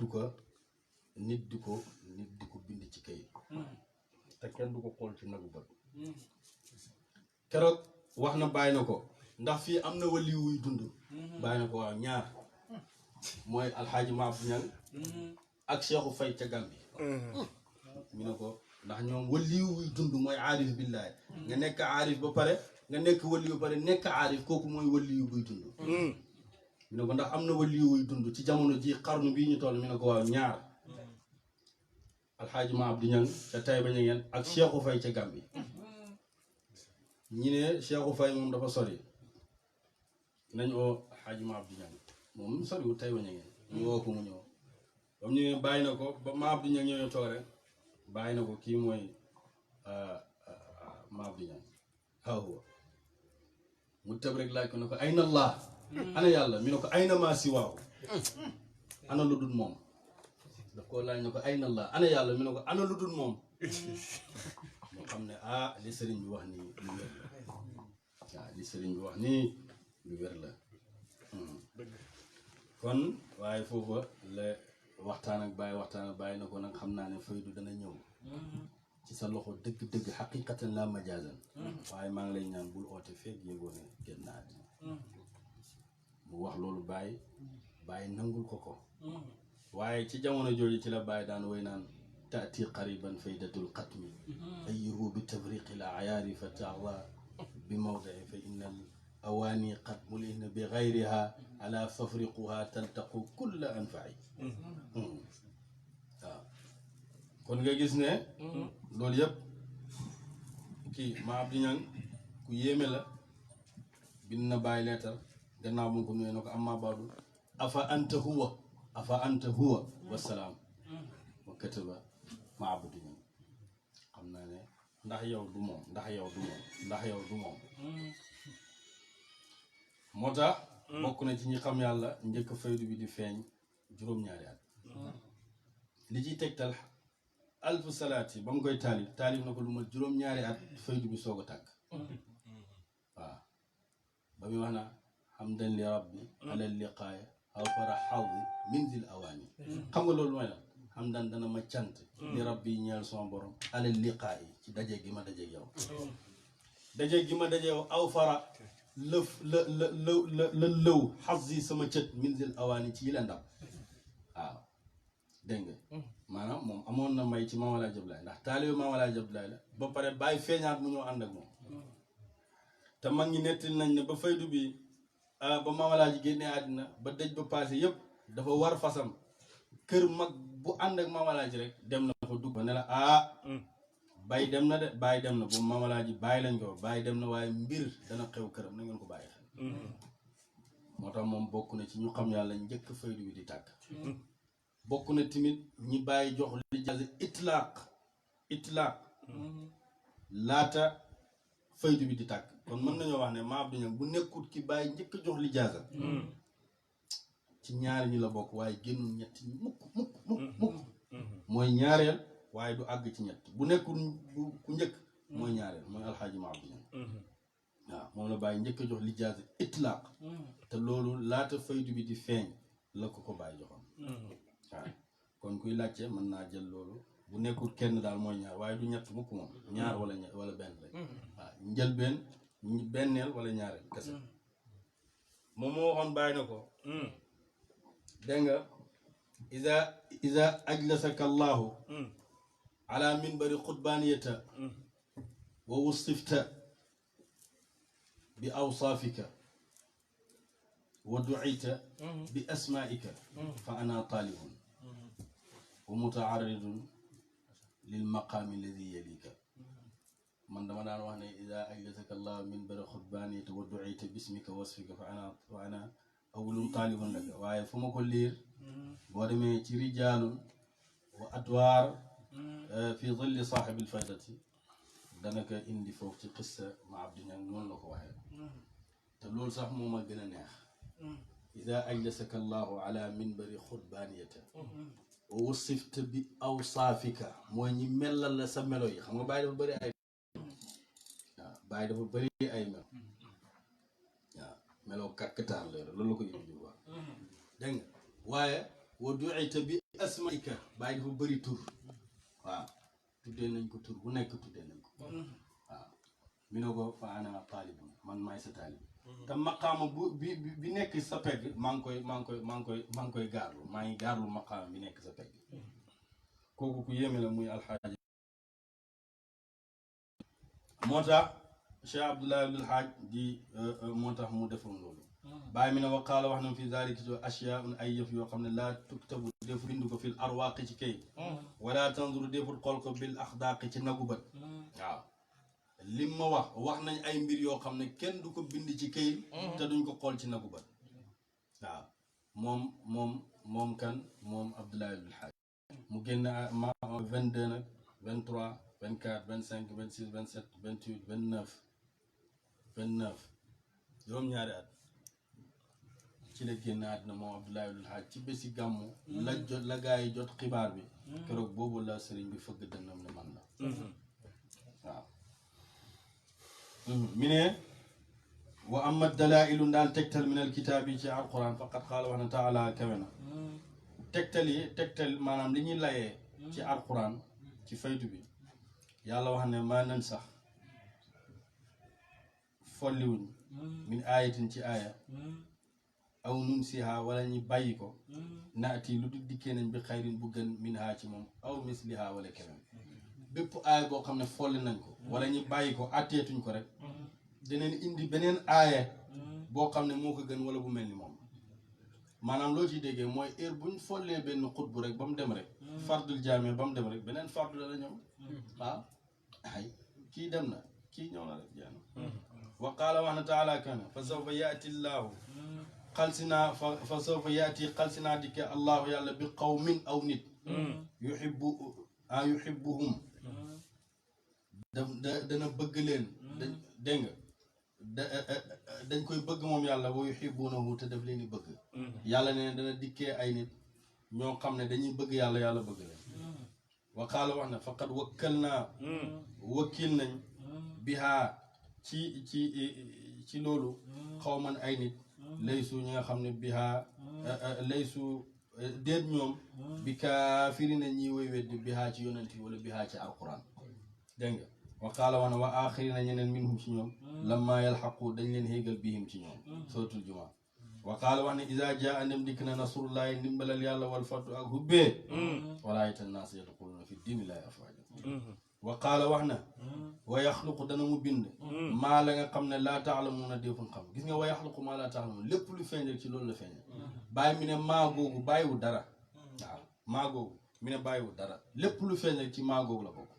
du ko bind ci kayit te kenn du ko xool ci nagu bët keroog wax na bàyyi na ko ndax fii am na wali wuy dund bàyyi na ko waaw ñaar mooy alxaaji Maafu Ñang ak Seexu Fay ca Gambi mi ne ko ndax ñoom wali wuy dund mooy aarif billaahi nga nekk aarif ba pare nga nekk wali ba pare nekk aarif kooku mooy wali buy dund mi ne ko ndax am na wali wuy dund ci jamono ji xarnu bii ñu toll mi ne ko waaw ñaar alxaaji Maafu Ñang ca Tayba Ñangeen ak Seexu Fay ca Gambi ñi ne Seexu Fay moom dafa sori nañ oo alxaaji Maafu Ñang moom soriwul Tayba Ñangeen ñu woo ko mu ñëw ba mu ñëwee bàyyi na ko ba Maafu Ñang ñëwee toog rek bàyyi na ko kii mooy Maafu Ñang hawa mu tëb rek laaj ko ne ko ayna Allah ana yàlla mi ne ko ayna maa si waaw ana lu dul moom daf koo laaj ne ko ayna Allah ana yàlla mi ne ko ana lu dul moom moo xam ne li sëriñ bi wax nii lu wér la waaw li sëriñ bi wax nii lu wér la kon waaye foofa la waxtaan ak bàyyi na ko nag xam naa ne faydu dana ñëw ci sa loxo dëgg-dëgg xaqiqatan la majaazan waaye maa ngi lay ñaan bul oote feeg yëgoo ne génn naa àddina mu wax loolu bàyyi nangul ko waaye ci jamono jooju ci la bàyyi daan woy naan taati qariban faydatul xatmi ayyuhu bi tafriqi l ayaari fa taala bi mawdai fa inna al awaani qad mulihna bi gayriha ala fafriquha taltaqu kulla anfai waaw kon nga gis ne loolu yëpp kii Maam Abdou Niang ku yéeme la bind na bàyyi leetar gannaaw bu ko nuyee na ko amma baadu afa anta huwa wasalaam wa kataba Maam Abdou Niang xam naa ne ndax yow du moom moo tax bokk na ci ñi xam yàlla njëkk faydu bi di feeñ juróom-ñaari at li ciy tegtal alfu salaat yi ba mu koy taalif na ko lu ma juróom-ñaari at faydu bi soog a tàkk waaw ba muy wax na hamdan li rabbi alal liqaaya aw fara xawdi min zil awaani xam nga loolu mooy la hamdan dana ma cant li rabbi ñeel sama borom alal liqaaya ci daje gi ma daje yow aw fara lëw xas yi sama cët min zil awaani ci yi la ndam waaw dégg nga maanaam moom amoon na may ci Maam Alaaji Abdoulaye ndax taalibe Maam Alaaji Abdoulaye la ba pare bàyyi feeñaat mu ñëw ànd ak moom te mag ñi nettali nañ ne ba faydu bi ba Maam Alaaji génnee àddina ba dëj ba passé yëpp dafa war fasam kër mag bu ànd ak Maam Alaaji rek dem na fa dugg ba ne la bàyyi dem na boobu Maam Alaaji bàyyi lañ ko bàyyi dem na waaye mbir dana xew këram na ngeen ko bàyyi xel moo tax moom bokk na ci ñu xam yàlla njëkk faydu bi di tàkk bokk na tamit ñi bàyyi jox lijaasa itlaaq laata faydu bi di tàkk kon mën nañoo wax ne Maam Abdou Niang bu nekkut ki bàyyi njëkk jox lijaasa ci ci ñaar ñi la bokk waaye génnul ñett ñi mukk mooy ñaareel waaye du àgg ci ñett bu nekkul ku njëkk mooy ñaareel mooy alxaaji ma abdu ñan waaw moom la bàyyi njëkk a jox lijaasa itlaaq te loolu laata faydu bi di feeñ la ko bàyyi joxoon waaw kon kuy laajte mën naa jël loolu bu nekkul kenn daal mooy ñaar waaye du ñett mukk moom ñaar wala benn rek waaw njëlbeen benneel wala ñaareel kese moom moo waxoon bàyyi na ko dégg nga iza ajlasaka allahu ala minbari xutbaniyata wa wusifta bi awsaafika wa ducita bi asmaa'ika fa ana taalibun wa mutaaridun lil maqaami alladi yalika man dama daan wax ne ida ajlasaka allah minbari xutbaniyata wa ducita bismika wa wasfika fa ana awwalun taalibun laka waaye fu ma ko liir boo demee ci rijaalun wa adwaar fi dilli saaxibil faydati dana ko indi foofu ci qissa ma abdi ñang noonu la ko waxee te loolu sax moo ma gën a neex ida ajlasaka allahu ala minbari xutbaniyata wa wasifta bi awsaafika mooy ñi melal la sa melo yi xam nga bàyyi dafa bëri ay waaw bàyyi dafa bëri ay melo waaw meloo kàkkataar la loolu la ko indi wax dégg nga waaye wa du'ita bi asmaika bàyyi dafa bëri tur waaw tuddee nañ ko tur bu nekk tuddee nañ ko waaw mi ne ko fa ana taalibun man maay sa taalib te maqaama bi nekk sa pegg maa ngi koy gaarlu maa ngi gaarlu maqaama bi nekk sa pegg kooku ku yéeme la muy alxaaji moo tax Cheikh Abdoulaye Abdul Haaj di moo tax mu defoon loolu bàyyi mi ne wa qaala wax na fi zaalika ashyaa'un ay yëf yoo xam ne laa tuktabu defu bind ko fil arwaaqi ci kayit wala tanzuru deful xool ko bil axdaaqi ci nagu bët waaw lim ma wax nañ ay mbir yoo xam ne kenn du ko bind ci kayit te duñ ko xool ci nagu bët waaw moom kan moom Abdoulaye Abdul Haaj mu génn ma 22 nag 23 24 25 26 27 28 29 juróom-ñaari at ci la génn àddina moom Abdoulaye Abdul Haaj ci bési gàmmu la gaa yi jot xibaar bi keroog boobu la sëriñ bi fëgg dënnam ne man la waaw mi ne wa amma dalailu ndaan tegtal min al kitaab yi ci alquran faqad qaala wax na taala kawe na tegtal maanaam li ñuy layee ci alquran ci faytu bi yàlla wax ne maa nan sax folliwuñ min ayatin ci aaya aw nun siha wala ñu bàyyi ko naati lu du dikkee nañ bi xayrin bu gën min haa ci moom aw misliha wala keneen bépp aaya boo xam ne folli nañ ko wala ñu bàyyi ko atteetuñ ko rek deneen indi beneen aaya boo xam ne moo ko gën wala bu mel ni moom maanaam loo ciy déggee mooy heure buñ follee benn xutbu rek ba mu dem rek fardul jaame ba mu dem rek beneen fardu la ñëw waaw ay kii dem na kii ñëw na rek jeex na wa qaala wax na taala kana fa sawfa yaati llaahu fa sawfa yaati xalsinaa dikke allahu yàlla bi qawmin aw nit yuhibbuhum dana bëgg leen dégg nga dañ koy bëgg moom yàlla wa yuhibbunahu te daf leen di bëgg yàlla ne dana dikkee ay nit ñoo xam ne dañuy bëgg yàlla bëgg leen wa qaala wax na faqad wakkil nañ bihaa ci loolu xawman ay nit laysu ñi nga xam ne bihaa laysu déet ñoom bi kaafirina ñiy woy weddi bihaa ci yonent yi wala bihaa ci alquran dégg nga wa qaala wax na wa axirina ñeneen minhum ci ñoom lamma yalxaqu dañ leen xéegal bihim ci ñoom suratul jumaa wa qaala wax ne iza jaa ndem dikk na nasrullahi ndimbalal yàlla wal fatu ak hubbee walaayta naas yadxuluna fi diinillahi afwaaja wa qaala wax na wa yaxluqu dana mu bind maa la nga xam ne laa taalamuuna deful xam gis nga wa yaxluqu maa laa taalamuuna lépp lu feeñ rek ci loolu la feeñ bàyyi mi ne maa googu bàyyiwul dara waaw maa googu mi ne bàyyiwul dara lépp lu feeñ rek ci maa googu la bokk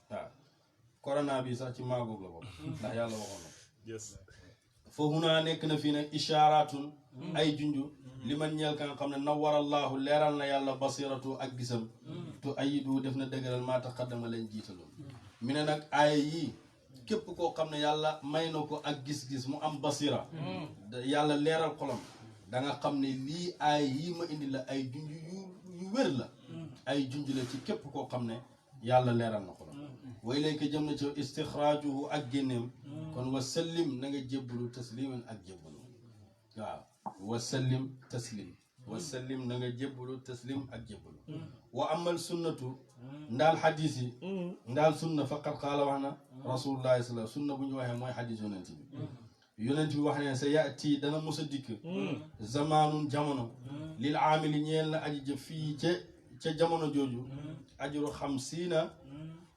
waaw corona bi sax ci maa googu la bokk ndax yàlla waxoon na foofu naa nekk na fii nag ishaaraatun ay junju li man ñeel ka nga xam ne nawwarallaahu leeral na yàlla basiratu ak gisam tu ayidu def na dëgëral maa taqaddama leen jiitaloon mi ne nag aaya yii képp koo xam ne yàlla may na ko ak gis-gis mu am basira yàlla leeral xolam da nga xam ne lii ay yii ma indi la ay junj yu wér la ay junj la ci képp koo xam ne yàlla leeral na ko la way lay ko jëm na ci istixraajuhu ak génneem kon wa sallim na nga jébbalu tasliman ak jébbalu waaw wa sallim taslim wa sallim na nga jébbalu taslim ak jébbalu wa amal sunnatu ndaal xadis yi ndaal sunna faqat qaala wax na rasulullahi sallam sunna bu ñu waxee mooy xadis yonent bi wax ne sa yaati dana mos a dikk zamaanun jamono lil aamili ñeel na aji jëf fii ca jamono jooju ajru 50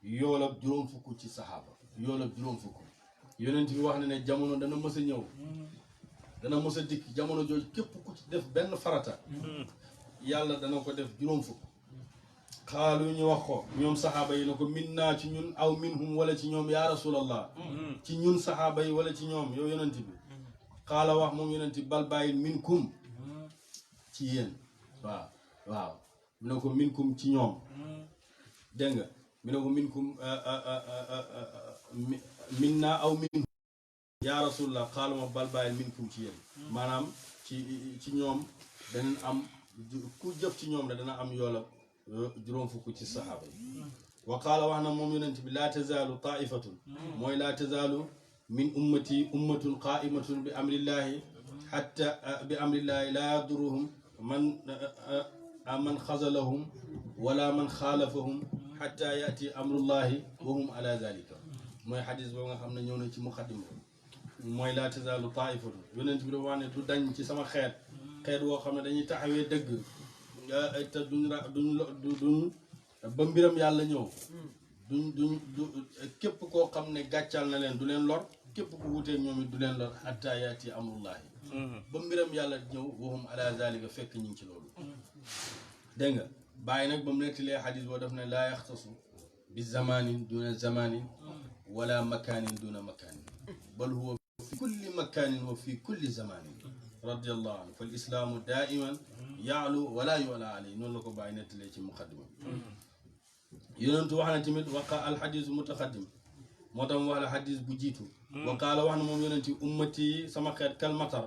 yoolab juróom fukk ci saxaaba yoolab juróom fukk yonent bi wax ne jamono dana mos a ñëw dana mos a dikk jamono jooju képp ku ci def benn farata yàlla dana ko def juróom fukk xaalu ñu wax ko ñoom saxaaba yi na ko min naa ci ñun aw minhum wala ci ñoom yaa rasulallah ci ñun saxaaba yi wala ci ñoom yow yonent bi xaala wax moom yonent bi bal bàyyil minkum ci yéen waaw waaw mu ne ko minkum ci ñoom dégg nga mu ne ko minkum min naa aw minhum yaa rasulallah xaala ma bal bàyyil minkum ci yéen maanaam ci ñoom danañ am ku jëf ci ñoom la dana am yoola juróom fukk ci saxaaba yi wa qaala wax na moom yonent bi laa tazaalu taifatun mooy laa tazaalu min ummati ummatun qaimatun bi amrillahi hatta bi amrillahi laa yaduruhum man xazalahum wala man xaalafahum hatta yati amrullahi wa hum ala zalika mooy xadis boobu nga xam ne ñëw na ci muqaddima mooy laa tazaalu taifatun yonent bi dafa wax ne du dañ ci sama xeet woo xam ne dañuy taxawee dëgg te duñ ba mbiram yàlla ñëw duñ képp koo xam ne gàccal na leen du leen lor képp ku wutee ñoom it du leen lor hatta yaati amrullahi ba mbiram yàlla ñëw waxum ala zalika fekk ñu ngi ci loolu dégg nga bàyyi nag ba mu nettalee xadis boo def ne laa yaxtasu bi zamanin duna zamanin wala makanin duna makanin bal huwa fi kulli makanin wa fi kulli zamanin radiyallahu anhu fal islaamu daiman yaalu wala yu'la alayhi noonu la ko bàyyi nettalee ci muqaddima yonentu wax na tamit waqa alxadisu mutaqaddim moo tax mu wax la xadis bu jiitu wa qaala wax na moom yonenti ummati sama xeet kal matar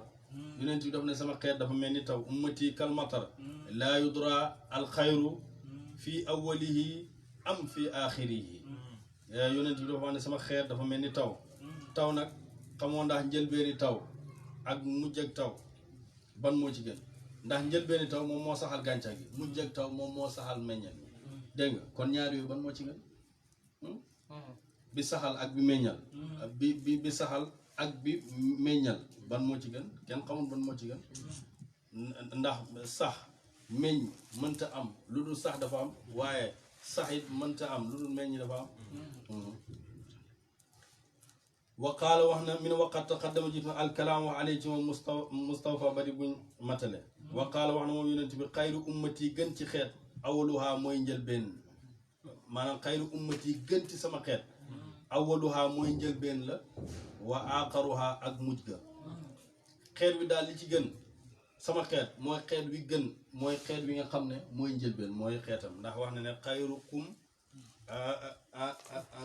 yonent bi daf ne sama xeet dafa mel ni taw ummati kal matar laa yudra alxayru fi awwalihi am fi axirihi yonent bi dafa wax ne sama xeet dafa mel ni taw nag xamoo ndax njëlbeeni taw ak mujj ak taw ban moo ci gën ndax njëlbeeni taw moom moo saxal gàncax gi mujj ak taw moom moo saxal meññal dégg nga kon ñaar yooyu ban moo ci gën bi saxal ak bi meññal bi saxal ak bi meññal ban moo ci gën kenn xamul ban moo ci gën ndax sax meññ mënta am lu dul sax dafa am waaye sax it mënta am lu dul meññ dafa am wa qaala wax na min waqat taqaddama jiit na alkalaam wax alay ci moom mustawfa bari buñ matale wa qaala wax na moom yonent bi xayru ummati gën ci xeet awaluha mooy njëlbeen maanaam xayru ummati gën ci sama xeet awaluha mooy njëlbeen la wa aqaruha ak mujj ga xeet wi daal li ci gën sama xeet mooy xeet wi gën mooy xeet wi nga xam ne mooy njëlbeen mooy xeetam ndax wax na ne xayrukum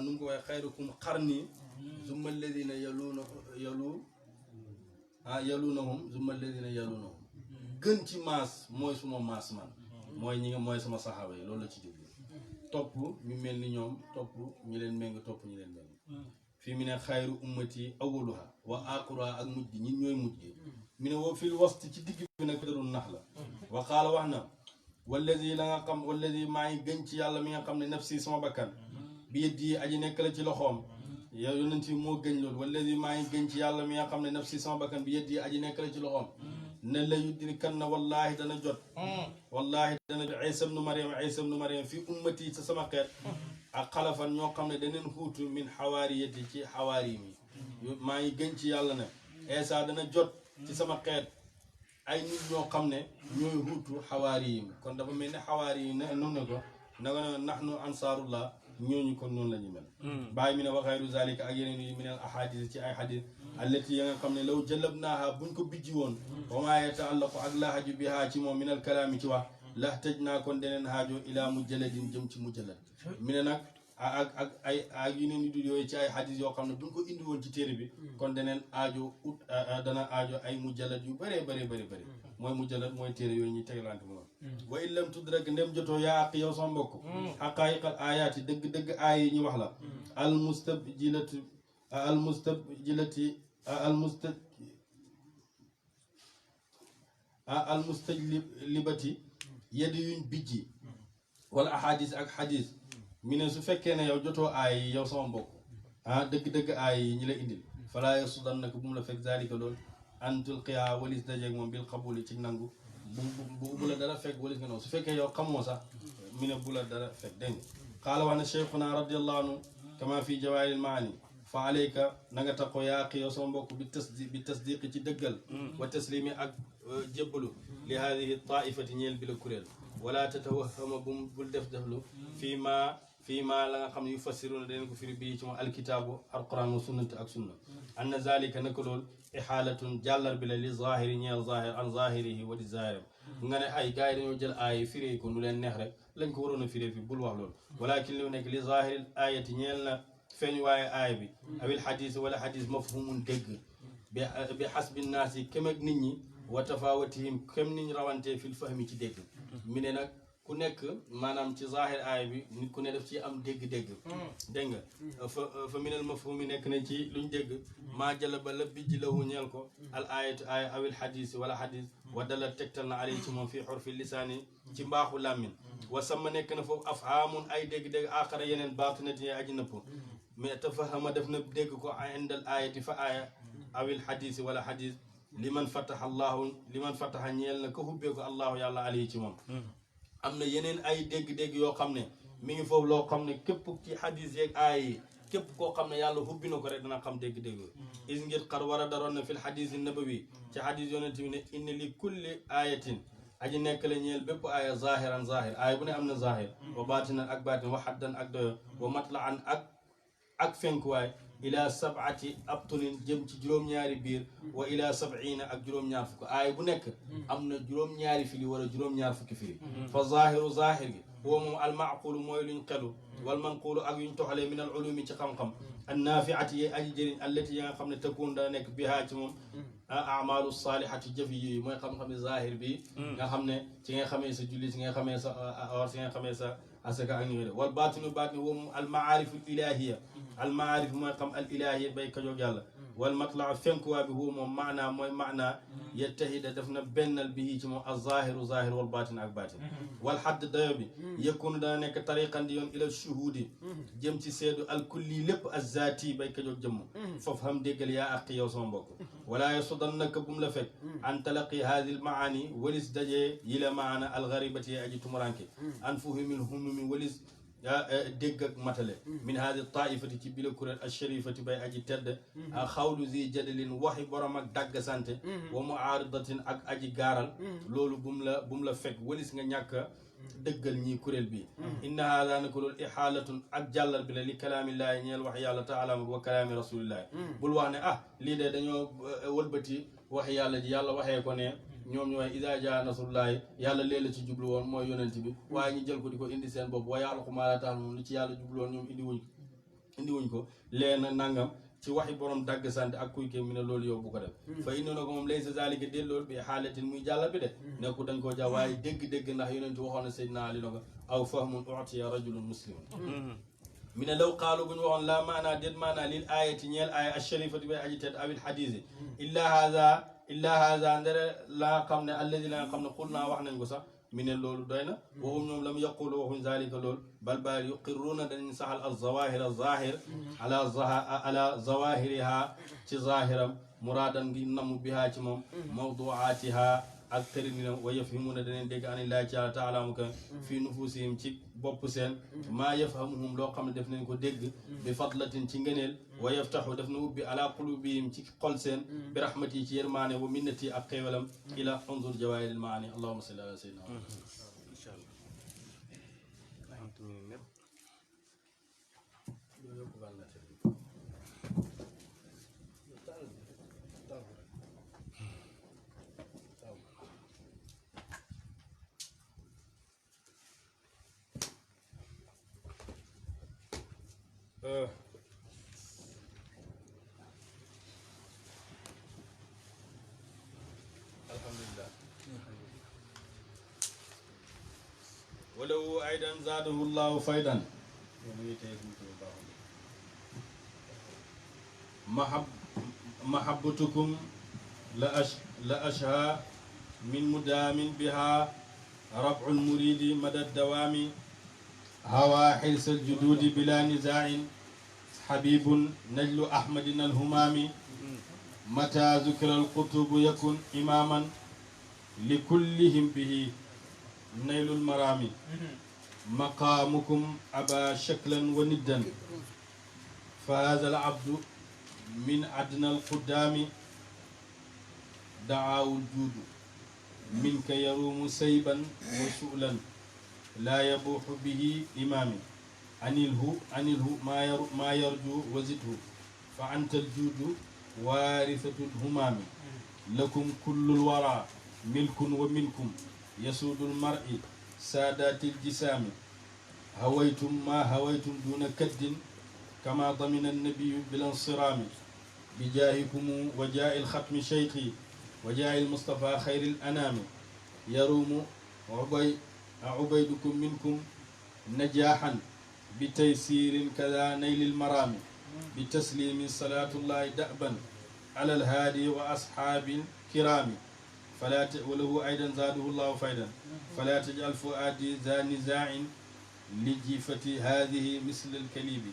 nu mu ko waxee xayrukum xarni zumma alladina yalunahum zumma alladina yalunahum gën ci maas mooy suma maas man mooy ñi nga mooy sama saxaaba yi loolu la ci jublu topp ñu mel ni ñoom topp ñi leen méng topp ñi leen méng fii mu ne xayru ummati awaluha wa aaxiruha ak mujj gi ñun ñooy mujj gi mu ne woo fil wasti ci digg bi nag darul nax la wa qaala wax na wallazi la nga xam wallazi maa ngi gën ci yàlla mi nga xam ne nafsi sama bakkan bi yët yi aji nekk la ci loxoom yow yonent bi moo gën loolu wallazi maa ngi gën ci yàlla mi nga xam ne nafsi sama bakkan bi yët yi aji nekk la ci loxoom ne la yudrikan na wallahi dana jot wallahi dana jot Isa ibnu Maryam fi ummati sa sama xeet ak xalafan ñoo xam ne daneen xuutu min xawaariyati ci xawaari mi maa ngi gën ci yàlla ne Isa dana jot ci sama xeet ay nit ñoo xam ne ñooy xuutu xawaari yi kon dafa mel ne xawaari yi ne noonu ne ko nanga ne nahnu ansaarullah ñooñu kon noonu la ñu mel bàyyi mi ne wa xayru zalika ak yeneen yi min al ahadis ci ay xadis allati ya nga xam ne law jëlabnaaha buñ ko bijji woon wa maa yataallaqu ak laahaju bihaa ci moom min al kalaami ci wax la tëj naa kon deneen haajoo ilaa mujalladin jëm ci mujallad mi ne nag ak yeneen yu dul yooyu ci ay xadis yoo xam ne buñ ko indi woon ci téere bi kon daneen aajo dana aajo ay mujallat yu bëree bëri mooy mujallat mooy téere yooyu ñuy tegalante moom wa in lam tudd rek ndem jotoo yaa àq yow sama mbokk xaqaayiqal aayaati dëgg aay yi ñu wax la almustajlibati yeddi yuñ bijji wala ahadis ak xadis mi ne su fekkee ne yow jotoo aay yi yow sama mbokk dëgg aay yi ñi la indil falaa yasudannaka bu mu la fekk zalika loolu an tulqiha walis dajeeg moom bil qabuli ci nangu bu la dara fekk walis nga noonu su fekkee yow xamoo sax mi ne bu la dara fekk dégg nga qaala wax ne cheikhuna radiallahu anhu kama fi jawaahiril maani fa alayka na nga taxoo yaaqi yow sama mbokk bi tasdiqi ci dëggal wa taslimi ak jébbalu li hadihi taifati ñeel bi la kuréel wala tatawahama bul deflu fii ma la nga xam ne yu fassiruna daleen ko firi bii ci moom alkitaabu alquran wa sunnati ak sunna anna zalika naka loolu ihaalatun jàllar bi la li zahiri ñeel zahir an zahirihi wa di zahiram nga ne ay gars yi dañoo jël aaya firee ko nu leen neex rek lañ ko waroon a firee fi bul wax loolu walakin li nekk li zahiri ayati ñeel na feeñ waaye aaya bi awil xadis wala xadis mafhumun dégg bi xasbi naas yi kem ak nit ñi wa tafawatihim kem niñ rawantee fil fahmi ci dégg mi ne nag ku nekk maanaam ci zahir aaya bi nit ku ne def ci am dégg-dégg dégg nga fa minal mafhumi nekk nañ ci luñ dégg maa jëla ba la bijji lahu ñeel ko al ayatu aaya awil xadis wala xadis wa dala tegtal na alay ci moom fii xurfi lisaani ci mbaaxu làmmin wa sama nekk na foofu afhaamun ay dégg-dégg aaxara yeneen baatinati yi aji nëpp mais tafahama def na dégg ko indal aayati fa aaya awil xadis wala xadis liman fataha ñeel na ko hubbee ko allahu yàlla alayhi ci moom am na yeneen ay dégg-dégg yoo xam ne mi ngi foofu loo xam ne képp ci xadis yeeg aay yi képp koo xam ne yàlla hubbi na ko rek dana xam dégg-dégg is ngir xar war a daroon na fil xadis nabawi ci xadis yonent bi ne inna li kulli ayatin aji nekk la ñeel bépp aaya zahiran zahir aaya bu ne am na zahir wa batinan ak batin wa haddan ak doyo wa matlaan ak fenkuwaay ila sab'ati abtunin jëm ci juróom-ñaari biir wa ila sab'ina ak juróom-ñaar fukk aaya bu nekk am na juróom-ñaari firi wala juróom-ñaar fukki firi fa zahiru zahir gi huwa moom almaqulu mooy luñ xelu wal manqulu ak yuñ toxalee min al ulumi ci xam-xam annaafiati yi aji jëriñ allati yi nga xam ne takun dana nekk bihaa ci moom amalu salihati jëf yi mooy xam-xam zahir bi nga xam ne ci nga xamee sa julli ci nga xamee sa or ci nga xamee sa asaka ak ñëwee wal baatinu baatinu huwa moom almaarif al ilahiya almaarif mooy xam al ilahiya bay kajoog yàlla wal matlaa fenkuwaa bi huwa moom maanaa mooy maanaa yettahida def na bennal bi ci moom alzahiru zahir wal baatin ak baatin wal xadd dayo bi yëkkunu dana nekk tariqan di yoon ila shuhudi jëm ci seedu alkulli lépp azzaati bay kajoog jëmm foofu xam déggal yaa aqi yow sama mbokk wala yasudannaka bu mu la fekk an talaqi hadi l maani walis dajee yi la maana algaribati ye aji tumuranke an fuhumil humumi walis dégg ak matale min hadi taifati ci bila kuréel alsharifati bay aji tedd a xawlu zi jadalin waxi borom ak dagg sante wa muaaridatin ak aji gaaral loolu bu mu la fekk walis nga ñàkk dëggal ñii kuréel bi inna haada nako loolu ihaalatun ak jàllal bi la li kalaamillaahi ñeel wax yàlla taala wa kalaami rasulillahi bul wax ne lii de dañoo wëlbati wax yàlla ji yàlla waxee ko ne ñoom ñooy idaa jaa nasrullaahi yàlla lee la ci jublu woon mooy yonent bi waaye ñu jël ko di ko indi seen bopp wa yaxluqu maa laa ta'lamuun li ci yàlla jublu woon ñoom indiwuñ ko leen nangam ci waxi borom dagg sant ak kuy ké mi ne loolu yow bu ko def fa indi na ko moom laysa zaalika dé loolu bi xaalatin muy jàlla bi de nekku dañ koo jaa waaye dégg-dégg ndax yonent waxoon na Seydina Ali na ko aw fahmun utiya rajulun muslimun mi ne law qaalu bu ñu waxoon laa maanaa déet maanaa lil aayati ñeel aaya alsharifati bay aji teet awil xadisi illa haza ndere la xam ne alladi la nga xam ne xul naa wax nañ ko sax mi ne loolu doy na waxum ñoom lam yaqulu waxuñ zalika loolu bal bal yuqirruuna dañu saxal al zawahir al zahir ala zawahiriha ci zahiram muraadan ngi namu bihaa ci moom mawduatiha ak tërinam wa yafhimuuna daneen dégg anillahi taala mu ko fii nufusihim ci bopp seen maa yafhamuhum loo xam ne def nañ ko dégg bi fadlatin ci ngëneel wa yaftaxu def na ubbi ala qulubihim ci xol seen bi rahmati ci yërmaane wa minnati ak xéewalam ila unzur jawaahiril maani allahumma salli ala sayyidina insha allah alhamdulillah walaw aydan zaadahu llahu faydan mahabbatukum la ashha min mudaamin biha rab'u lmuridi mada dawaami hawa xirsa aljuduudi bila nizaa'in xabibun najlu ahmadin alhumaami mata zukira alqutubu yakun imaman likullihim bihi naylu lmaraami maqaamukum aba shaklan wa niddan fa hada alabdu min adna alquddaami daawu ljuudu minka yaruumu sayban wa su'lan laa yabuuxu bihi imaami anilhu maa yarju wa zidhu fa anta aljuudu waarisatu lhumaami lakum kullu lwara milkun wa minkum yasuudu lmar'i saadaati ljisaami hawaytum maa hawaytum duuna kaddin kama damina annabiyu bilansiraami bijaahikum wa jaa'i lxatmi cheykhi wa jaa'i lmustafa xayri lanaami yaruumu عبيدكم منكم نجاحا بتيسير كذا نيل المرام بتسليم صلاة الله دأبا على الهادي وأصحاب الكرام وله أيضا زاده الله فيدا فلا تجعل فؤادي ذا نزاع لجيفة هذه مثل الكليب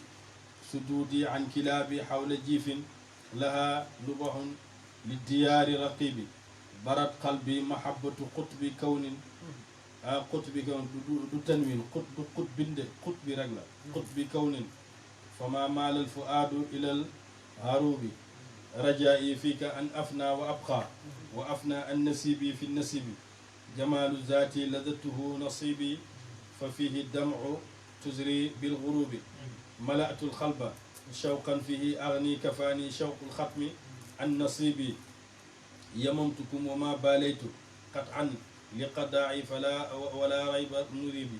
سدودي عن كلابي حول جيف لها لبح للديار رقيب برد قلبي محبة قطب كون قطب كون دو تنوين قطب بند قطب رجلا قطب كون فما مال الفؤاد إلى الهروب رجائي فيك أن أفنى وأبقى وأفنى النسيب في النسيب جمال ذاتي لذته نصيبي ففيه الدمع تزري بالغروب ملأت القلب شوقا فيه أغني كفاني شوق الختم النصيب يممتكم وما باليت قطعا لقضاعي فلا ولا ريب نريبي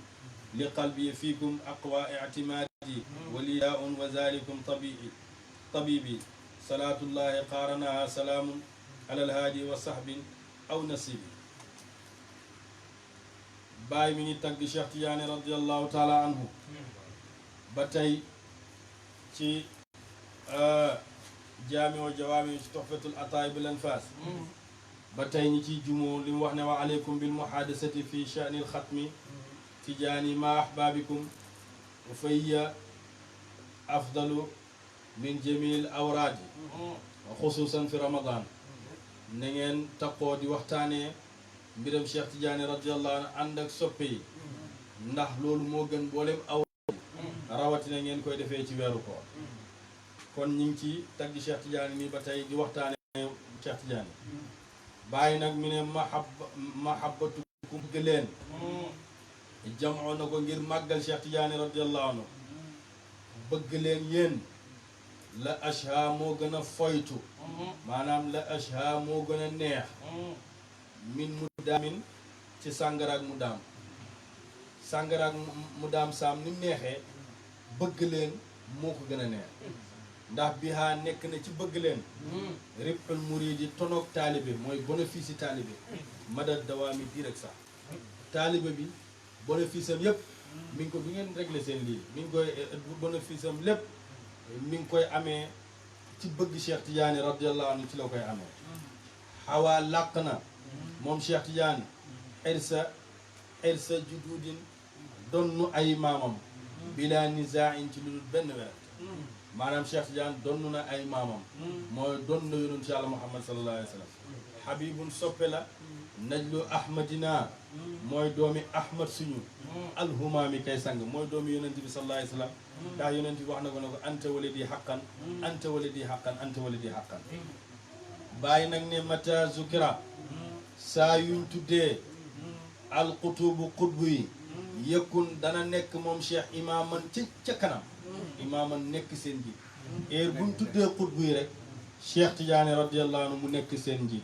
لقلبي فيكم أقوى اعتمادي ولياء وذلكم طبيبي صلاة الله قارنها سلام على الهادي وصحب أو نصيبي باي مني تق شيخ تيجاني رضي الله تعالى عنه باتاي ci jaami jawaami ci tuhfatul ataay bil anfas ba tey ñi ciy jumoo li mu wax ne wa aleykum bil muhadasati fi sha'ni al xatmi tijaani ma ahbaabikum fayya afdalu min jamil awraadi wa xusuusan fi ramadan na ngeen taqoo di waxtaanee mbiram Cheikh Tidiane radiyallahu anhu ànd ak soppe yi ndax loolu moo gën mboolem aw rawatina ngeen koy defee ci weeru koor kon ñu ngi ci tagg Cheikh Tidiane nii ba tey di waxtaane Cheikh Tidiane bàyyi nag mu ne mahabbatu ku bëgg leen jamoo na ko ngir màggal Cheikh Tidiane radiyallahu anhu bëgg leen yéen la ashha moo gën a foytu maanaam la ashha moo gën a neex min mu daamin ci sàngaraak mu daam sàngaraak mu daam saam ni mu neexee bëgg leen moo ko gën a neex ndax bihaa nekk na ci bëgg leen ribxul muridi tonoog taalibe mooy bénéfice yi taalibe madad dawaami diir ak sax taalibe bi bénéfice am yépp mi ngi ko bi ngeen réglé seen lii mi ngi koy bénéfice am lépp mi ngi koy amee ci bëgg Cheikh Tidiane radiyallahu anhu ci la koy amee xawaa làq na moom Cheikh Tidiane xirsa jududin donnu ay maamam bila nizaain ci lu dul benn weer maanaam Cheikh Tidiane donnu na ay maamam mooy donn na yonent Yàlla Muhammad sallallahu alayhi wa sallam habibun soppe la najlu ahmadina mooy doomi ahmad suñu alhumaami kay sang mooy doomi yonent bi sallallahu alayhi wa sallam ndax yonent bi wax na ko ne ko anta waladi haqqan anta waladi haqqan anta waladi haqqan bàyyi nag ne mata zukira saa yuñ tuddee alqutubu qutbu yi yëkkun dana nekk moom cheikh imaaman ca kanam imaaman nekk seen njiit heure buñ tuddee qutbu yi rek Cheikh Tidiane radiyallahu anhu mu nekk seen njiit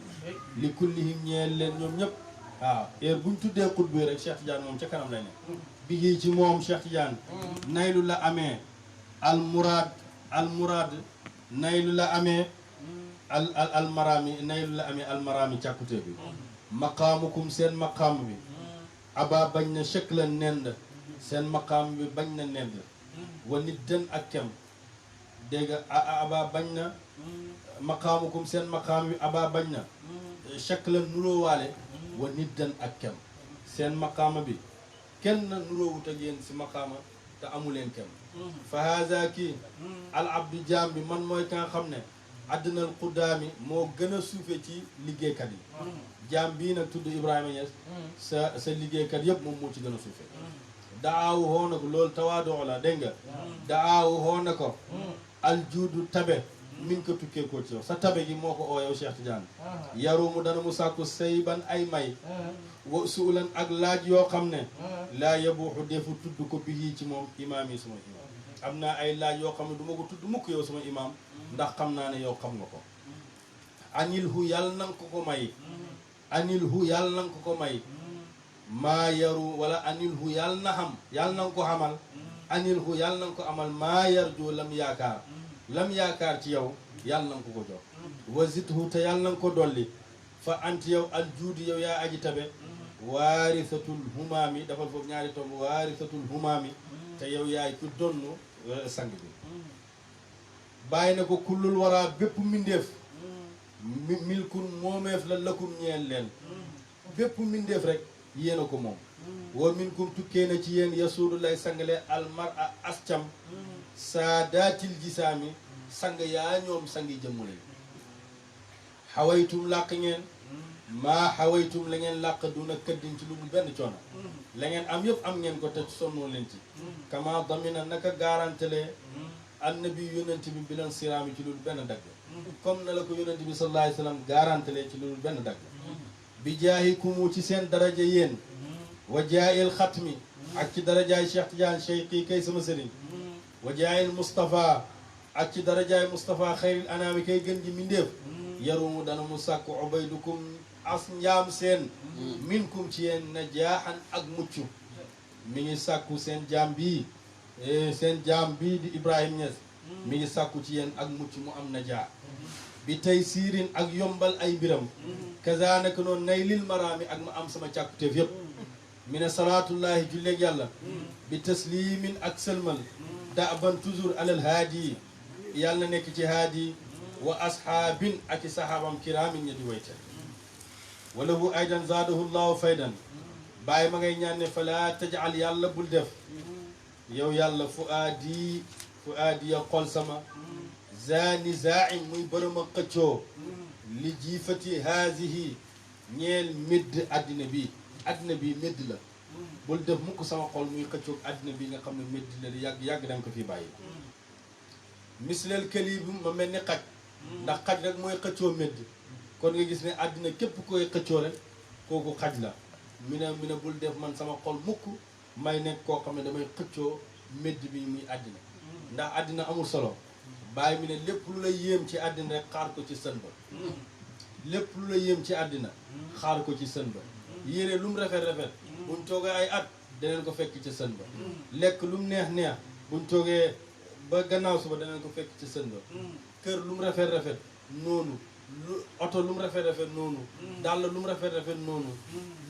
li kullihim ñeel leen ñoom ñëpp waaw heure buñ tuddee qutbu yi rek Cheikh Tidiane moom ca kanam lay nekk bigii ci moom Cheikh Tidiane naylu la amee almuraad naylu la amee almaraami naylu la amee almaraami càkkute bi maqaamukum seen maqaam bi aba bañ na shakla nend seen maqaam bi bañ na nend wa nit dën ak kem dégg nga aba bañ na maqaamukum seen maqaam bi aba bañ na shakla nuróowaale wa nit dën ak kem seen maqaama bi kenn nuróowut ak yéen si maqaama te amuleen kem fa haza kii al abdu jaam bi man mooy ka nga xam ne àddinal quddaami moo gën a suufe ci liggéeykat yi jaam bii nag tudd Ibrahima Niass sa liggéeykat yëpp moom moo ci gën a suufe daawu xoo na ko loolu tawaadoo la dégg nga daawu xoo na ko aljuudu tabe min ko tukkee ko ci yow sa tabe gi moo ko oo yow Cheikh Tidiane yarumu dana mu sàkku sayban ay may wa suulan ak laaj yoo xam ne laa yabuuxu defu tudd ko bii ci moom imaam yi suma imaam am naa ay laaj yoo xam ne du ma ko tudd mukk yow suma imaam ndax xam naa ne yow xam nga ko anil hu yàlla nanga ko ko may anil hu yàlla nanga ko ko may maa yaru wala anil hu yàlla na xam yàlla nanga ko xamal anil hu yàlla nanga ko amal maa yarju lam yaakaar ci yow yàlla nanga ko ko jox wasithu te yàlla nanga ko dolli fa anti yow aljuudi yow yaa aji tabe waarisatul humaami dafal foofu ñaari tomb waarisatul humaami te yow yaay ku donn sang bi bàyyi na ko kullul waraa bépp mbindeef milkun moomeef la lakum ñeel leen bépp mbindeef rek yéen a ko moom wa minkum tukkee na ci yéen yasuudu lay sangale almar a ascam saadaatil jisaami sang yaa ñoom sangi jëmmu lañ xawaytum làq ngeen maa xawaytum la ngeen làq duna këddin ci lu dul benn coono la ngeen am yëpp am ngeen ko te sonnoo leen ci kama damina naka garantelee annabi yonent bi bilan siraami ci lu dul benn dagg comme na la ko yonent bi sallallahu alayhi wa sallam garantelee ci lu dul benn dagg bi jaahi kumu ci seen daraja yéen wa jaayil xatmi ak ci darajaay Cheikh Tidiane Cheikhi kay sama sëriñ wa jaayil Moustapha ak ci darajaay Moustapha xayril anaami kay gën ji mindéef yarumu dana mu sàkku ubaydukum as njaam seen minkum ci yéen na jaaxan ak mucc mi ngi sàkku seen jaam bii di Ibrahima Niass mi ngi sàkku ci yéen ak mucc mu am na jaa bi tey siirin ak yombal ay mbiram kaza naka noonu nay lil maraami ak ma am sama càkkuteef yépp mi ne salaatullahi julleeg yàlla bi taslimin ak sëlmal daaban toujours alal haadi yàlla nekk ci haadi wa ashaabin ak i sahaabam kiraamin ña di wayte wala hu aydan zaadahu llahu faydan bàyyi ma ngay ñaan ne fala tajal yàlla bul def yow yàlla fuaadi ya xol sama zani zain muy bërëm a xëccoo li jiifati haasihi ñeel médd addina bi médd la bul def mukk sama xol muy xëccoog addina bi nga xam ne médd la di yàgg danga ko fi bàyyi mislel këli bi ma mel ni xaj ndax xaj rek mooy xëccoo médd kon nga gis ne àddina képp koy xëccoo rek kooku xaj la mi ne bul def man sama xol mukk may nekk koo xam ne damay xëccoo médd bi muy àddina ndax àddina amul solo bàyyi mi ne lépp lu la yéem ci àddina rek xaar ko ci sën ba lépp lu la yéem ci àddina xaar ko ci sën ba yére lu mu rafet buñ toogee ay at daneen ko fekk ci sën ba lekk lu mu neex buñ toogee ba gannaaw suba daneen ko fekk ci sën ba kër lu mu rafet noonu oto lu mu rafet noonu dàll lu mu rafet noonu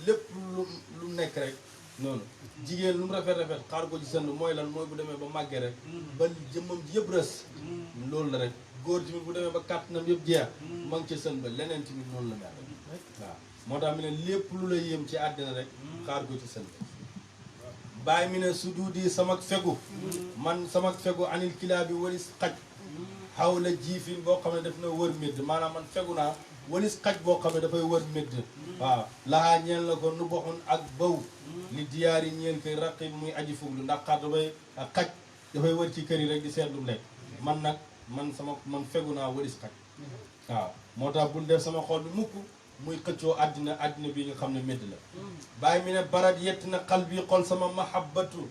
lépp lu mu nekk rek noonu jigéen lu mu rafet xaar ko ci sën ba mooy lan mooy bu demee ba màggee rek ba jëmmam ji yëpp rës loolu la rek góor tamit bu demee ba kàttanam yëpp jeex ma ngi ci sën ba leneen tamit noonu la mel waaw moo tax mi ne lépp lu la yéem ci àddina rek xaar ko ci sën ba bàyyi mi ne su duudi samak fegu man samak fegu anil kilaa bi walis xaj xaw la jiifin boo xam ne daf na wër médd maanaam man fegu naa walis xaj boo xam ne dafay wër médd waaw laxaa ñeel na ko nu boxun ak baw li diyaar yi ñeel koy raqib muy aji fuglu ndax xar dafay xaj dafay wër ci kër yi rek di seetlu lekk man fegu naa walis xaj waaw moo tax bul def sama xol bi mukk muy xëccoo àddina bi nga xam ne médd la bàyyi mi ne barat yett na xal bi xol sama mahabbatu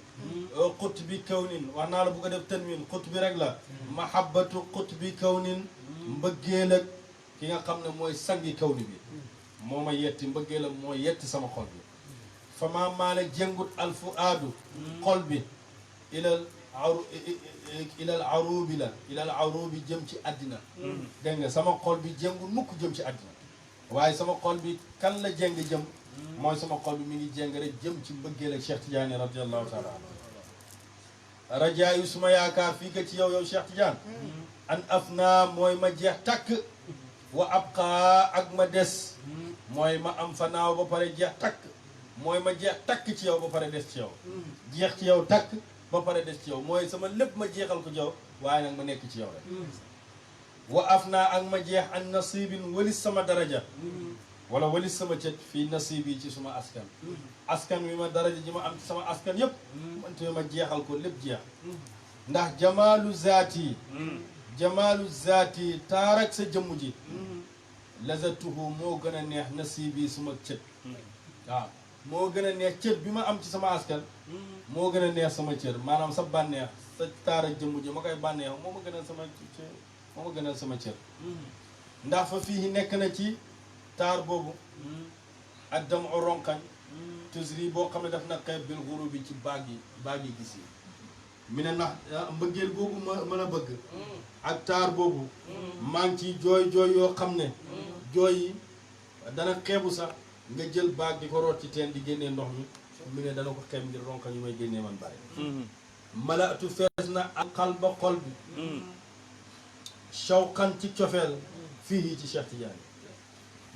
xut bi kawnin wax naa la bu ko def tanwin xut bi rek la mahabbatu xut bi kawnin mbëggeel ak ki nga xam ne mooy sangi kawni bi moo ma yetti mbëggeelam mooy yetti sama xol bi fama maale jëngut alfu aadu xol bi ilal aru ilal arubi la ilal arubi jëm ci àddina dégg nga sama xol bi jéngul mukk jëm ci àddina waaye sama xol bi kan la jéng jëm mooy sama xol bi mi ngi jéng rek jëm ci mbëggeel ak Cheikh Tidiane radiallahu taala anhu rajaa yu suma yaakaar fii ka ci yow yow Cheikh Tidiane an af naa mooy ma jeex takk wa abqaa ak ma des mooy ma am fanaaw ba pare jeex takk mooy ma jeex takk ci yow ba pare des ci yow jeex ci yow takk ba pare des ci yow mooy sama lépp ma jeexal ko ci yow waaye nag ma nekk ci yow rek wa af naa ak ma jeex an nasibin walis sama daraja wala walis sama cët fii nasib yi ci suma askan wi ma daraja ji ma am ci sama askan yëpp mante ma jeexal ko lépp jeex ndax jamaalu zaati taarak sa jëmm ji lazatuhu moo gën a neex nasib yi suma cët waaw moo gën a neex cër bi ma am ci sama askan moo gën a neex sama cër maanaam sa bànneex sa taarak jëmm ji ma koy bànneex moo ma gënal sama cër moo ma gënal sama cër ndax fa fii nekk na ci taar boobu ak dam o ronkañ tusri boo xam ne daf na xeeb bil xuru bi ci baag yi gis yi mi ne ndax mbëggeel boobu ma mën a bëgg ak taar boobu maa ngi ciy jooy yoo xam ne jooy yi dana xeebu sax nga jël baag di ko root ci teen di génnee ndox mi ne dana ko xeeb ngir ronkañ yu may génnee man bàyyi malaatu fees na ak xal ba xol bi shawqan ci cofeel fii ci Cheikh Tidiane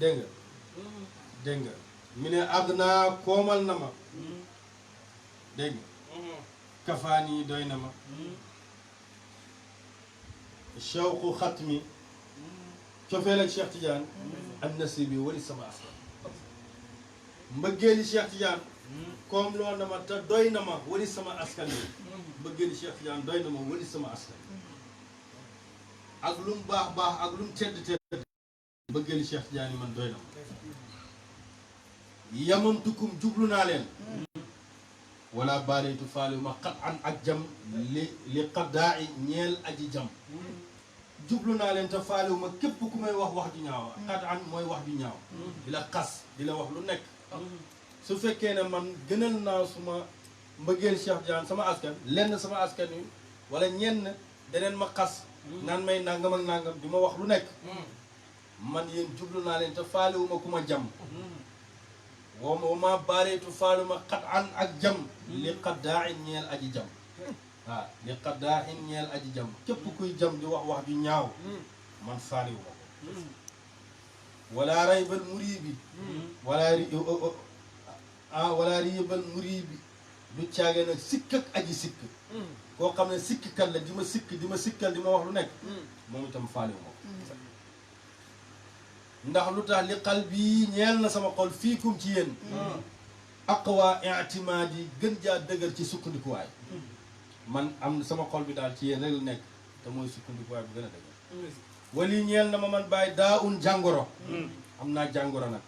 dégg nga mi ne àgg naa koomal na ma dégg nga kafaan yi doy na ma shawqu xat mi cofeel ak Cheikh Tidiane ak nasib yi wali sama askan mbëggeeli Cheikh Tidiane koom loo na ma te doy na ma wali sama askan yi mbëggeeli Cheikh Tidiane doy na ma wali sama askan ak lu mu baax ak lu mu tedd mbëggeeli Cheikh Tidiane yi man doy na ma yamamtukum jublu naa leen wala baaleetu faale ma xat an ak jam li xaddaa i ñeel aji jam jublu naa leen te faalewu ma képp ku may wax ju ñaaw xat an mooy wax ju ñaaw di la xas di la wax lu nekk su fekkee ne man gënal naa suma mbëggeel Cheikh Tidiane sama askan lenn sama askan wi wala ñenn deneen ma xas naan may nangam ak nangam di ma wax lu nekk man yéen jublu naa leen te faalewu ma ku ma jam wa ma bareetu faaluma xat an ak jam li xaddaa in ñeel aji jam waaw li xaddaa in ñeel aji jam képp kuy jam di wax ju ñaaw man faaliwu ma ko wala raybal muriibi wala riyibal muriibi du caage nag sikk ak aji sikk koo xam ne sikkkat la di ma sikkal di ma wax lu nekk moom itam faaliwu ma ko ndax lu tax li xal bii ñeel na sama xol fiikum ci yéen aqwa i'timaad yi gën jaa dëgër ci sukkandikuwaay man am sama xol bi daal ci yéen rek la nekk te mooy sukkandikuwaay bu gën a dëgër wali ñeel na ma man bàyyi daa un jàngoro am naa jàngoro nag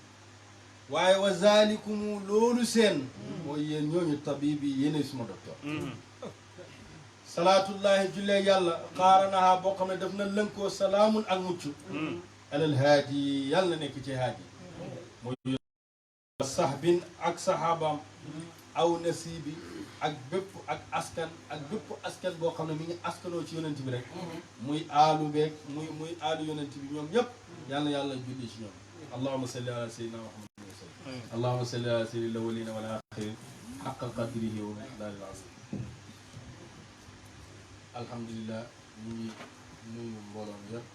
waaye wa zalikumu loolu seen mooy yéen ñooñu tabib yi yéenay suma docteur salaatullahi jullee yàlla xaaranaha boo xam ne daf na lënkoo salaamun ak mucc alal haadi yàlla na nekk ci haadi mooy sahbin ak sahabaam aw nasibi ak bépp ak bépp askan boo xam ne mi ngi askanoo ci yonent bi rek muy aalu beeg muy aalu yonent bi ñoom ñëpp yàlla yàlla julli ci ñoom allahumma salli ala sayyidina muhammadin wa sallam allahumma salli ala sayyidil awwalina wal axirin haqqa qadrihi wa miqdaaril azim alhamdulillah ñu ngi nuyu mbooloom yëpp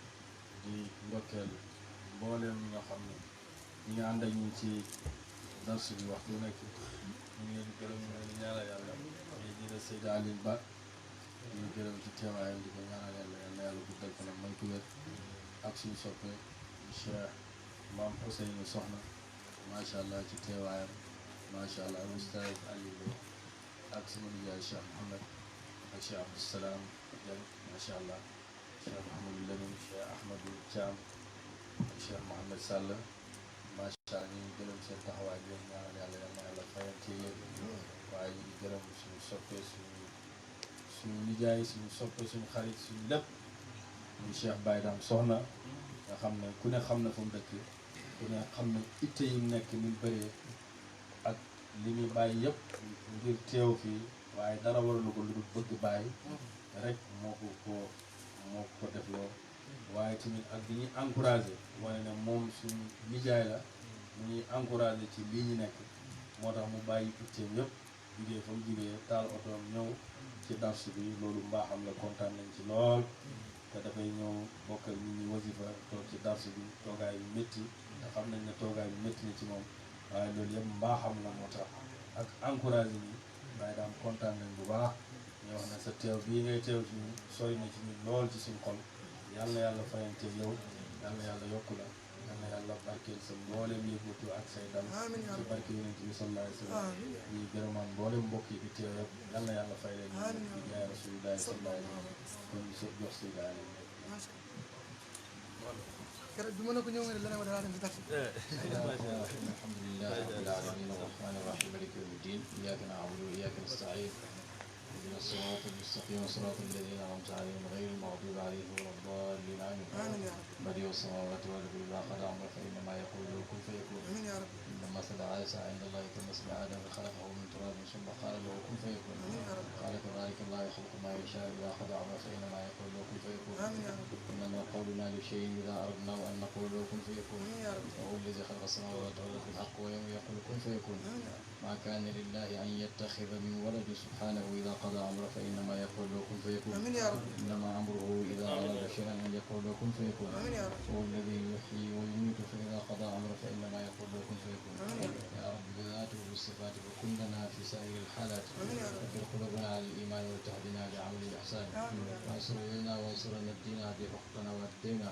di ndokkeel mbooleem ñi nga xam ne ñi nga ànd ak ñu ci darsu bi waxtu nekk ñu ngi leen di gërëm ñu leen di ñaanal yàlla di jëlee Seydi Aliou Ba ñu gërëm ci teewaayam di ko ñaanal yàlla yal na yàlla guddal fanam may ko wér ak suñu soppe Cheikh Maam Ousseynou Soxna macha allah ci teewaayam macha allah Oustaz Aliou Lo ak sama nijaay Cheikh Mouhamed ak Cheikh Abdou Salam Diagne macha allah Cheikh Mouhamadou Lamine Cheikh Ahmadou Thiam ak Cheikh Mouhamed Sall macha allah ñu ngi gërëm seen taxawaay bi leen ñaanal yàlla yal na yàlla fayal ci yéen waaye ñu ngi gërëm suñu soppee suñu nijaay suñu soppee suñu xarit suñu lépp ñu Cheikh Baye Dame Soxna nga xam ne ku ne xam na fu mu dëkk ku ne xam ne itte yi nekk ni bëree ak li muy bàyyi yëpp ngir teew fii waaye dara waralu ko lu dul bëgg bàyyi rek moo ko def loo waaye tamit ak di ñuy encouragé wane ne moom suñu nijaay la mu ñuy encouragé ci lii ñu nekk moo tax mu bàyyi itteem yëpp jugee fa mu jugee taal otoom ñëw ci dars bi loolu mbaaxam la kontaan nañ ci lool te dafay ñëw bokkal nit ñi wasifa toog ci dars bi toogaay yu métti te xam nañ ne toogaay yu métti na ci moom waaye loolu yëpp mbaaxam la moo tax ak encouragé ñi waaye daam kontaan nañ bu baax ñu wax ne sa teew bii ngay teew ci ñun sori na ci ñun lool ci suñ xol yàlla yàlla fayante yow yàlla yàlla yokku la yàlla yàlla barkeel sa mboolem yëngatu ak say dal ci barke yonent bi sallallahu alayhi wa sallam ñuy gërëmaan mboolem mbokk yi fi teew yëpp yàlla yàlla fay leen ñu di jaay rasulillahi sallallahu alayhi wa sallam kon ñu soog jox si gaal yi keroog bi mën na ko ñëw nga ne leneen wala daa dem ci tax alhamdulillahi rabbil alamin arrahmani arrahim maliki yawmi ddin iyyaka na'budu wa iyyaka nasta'in اهدنا الصراط المستقيم صراط الذين انعمت عليهم غير المغضوب عليهم ولا الضالين امين بديع السماوات والارض اذا قضى امرا فانما يقول له كن فيكون ان مثل عيسى عند الله كمثل ادم خلقه من تراب ثم قال له كن فيكون قال كذلك الله يخلق ما يشاء اذا قضى امرا فانما يقول له كن فيكون انما قولنا لشيء اذا اردنا ان نقول له كن فيكون وهو الذي خلق السماوات والارض بالحق ويوم يقول كن فيكون ما كان لله ان يتخذ من ولد سبحانه اذا قضى امرا فانما يقول له كن فيكون انما امره اذا اراد شيئا ان يقول له كن فيكون هو الذي يحيي ويميت فاذا قضى امرا فانما يقول له كن فيكون يا رب بذاته وبصفاته وكن لنا في سائر الحالات وفر قلوبنا على الايمان وتهدنا لعمل الاحسان وانصر الينا وانصرنا الدين هدي حقنا وهدينا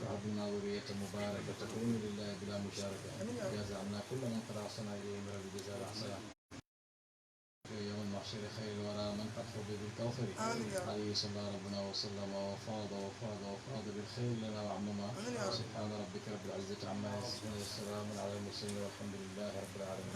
وهب لنا ذريه مباركه تكون لله بلا مشاركه جاز عنا كل من قد احسن اليه من الجزاء الاحسن يوم المحشر خير الورى من قد حب بالكوثر عليه صلى ربنا وسلم وفاض بالخير لنا وعمما سبحان ربك رب العزة عما يصفون والسلام على المرسلين والحمد لله رب العالمين.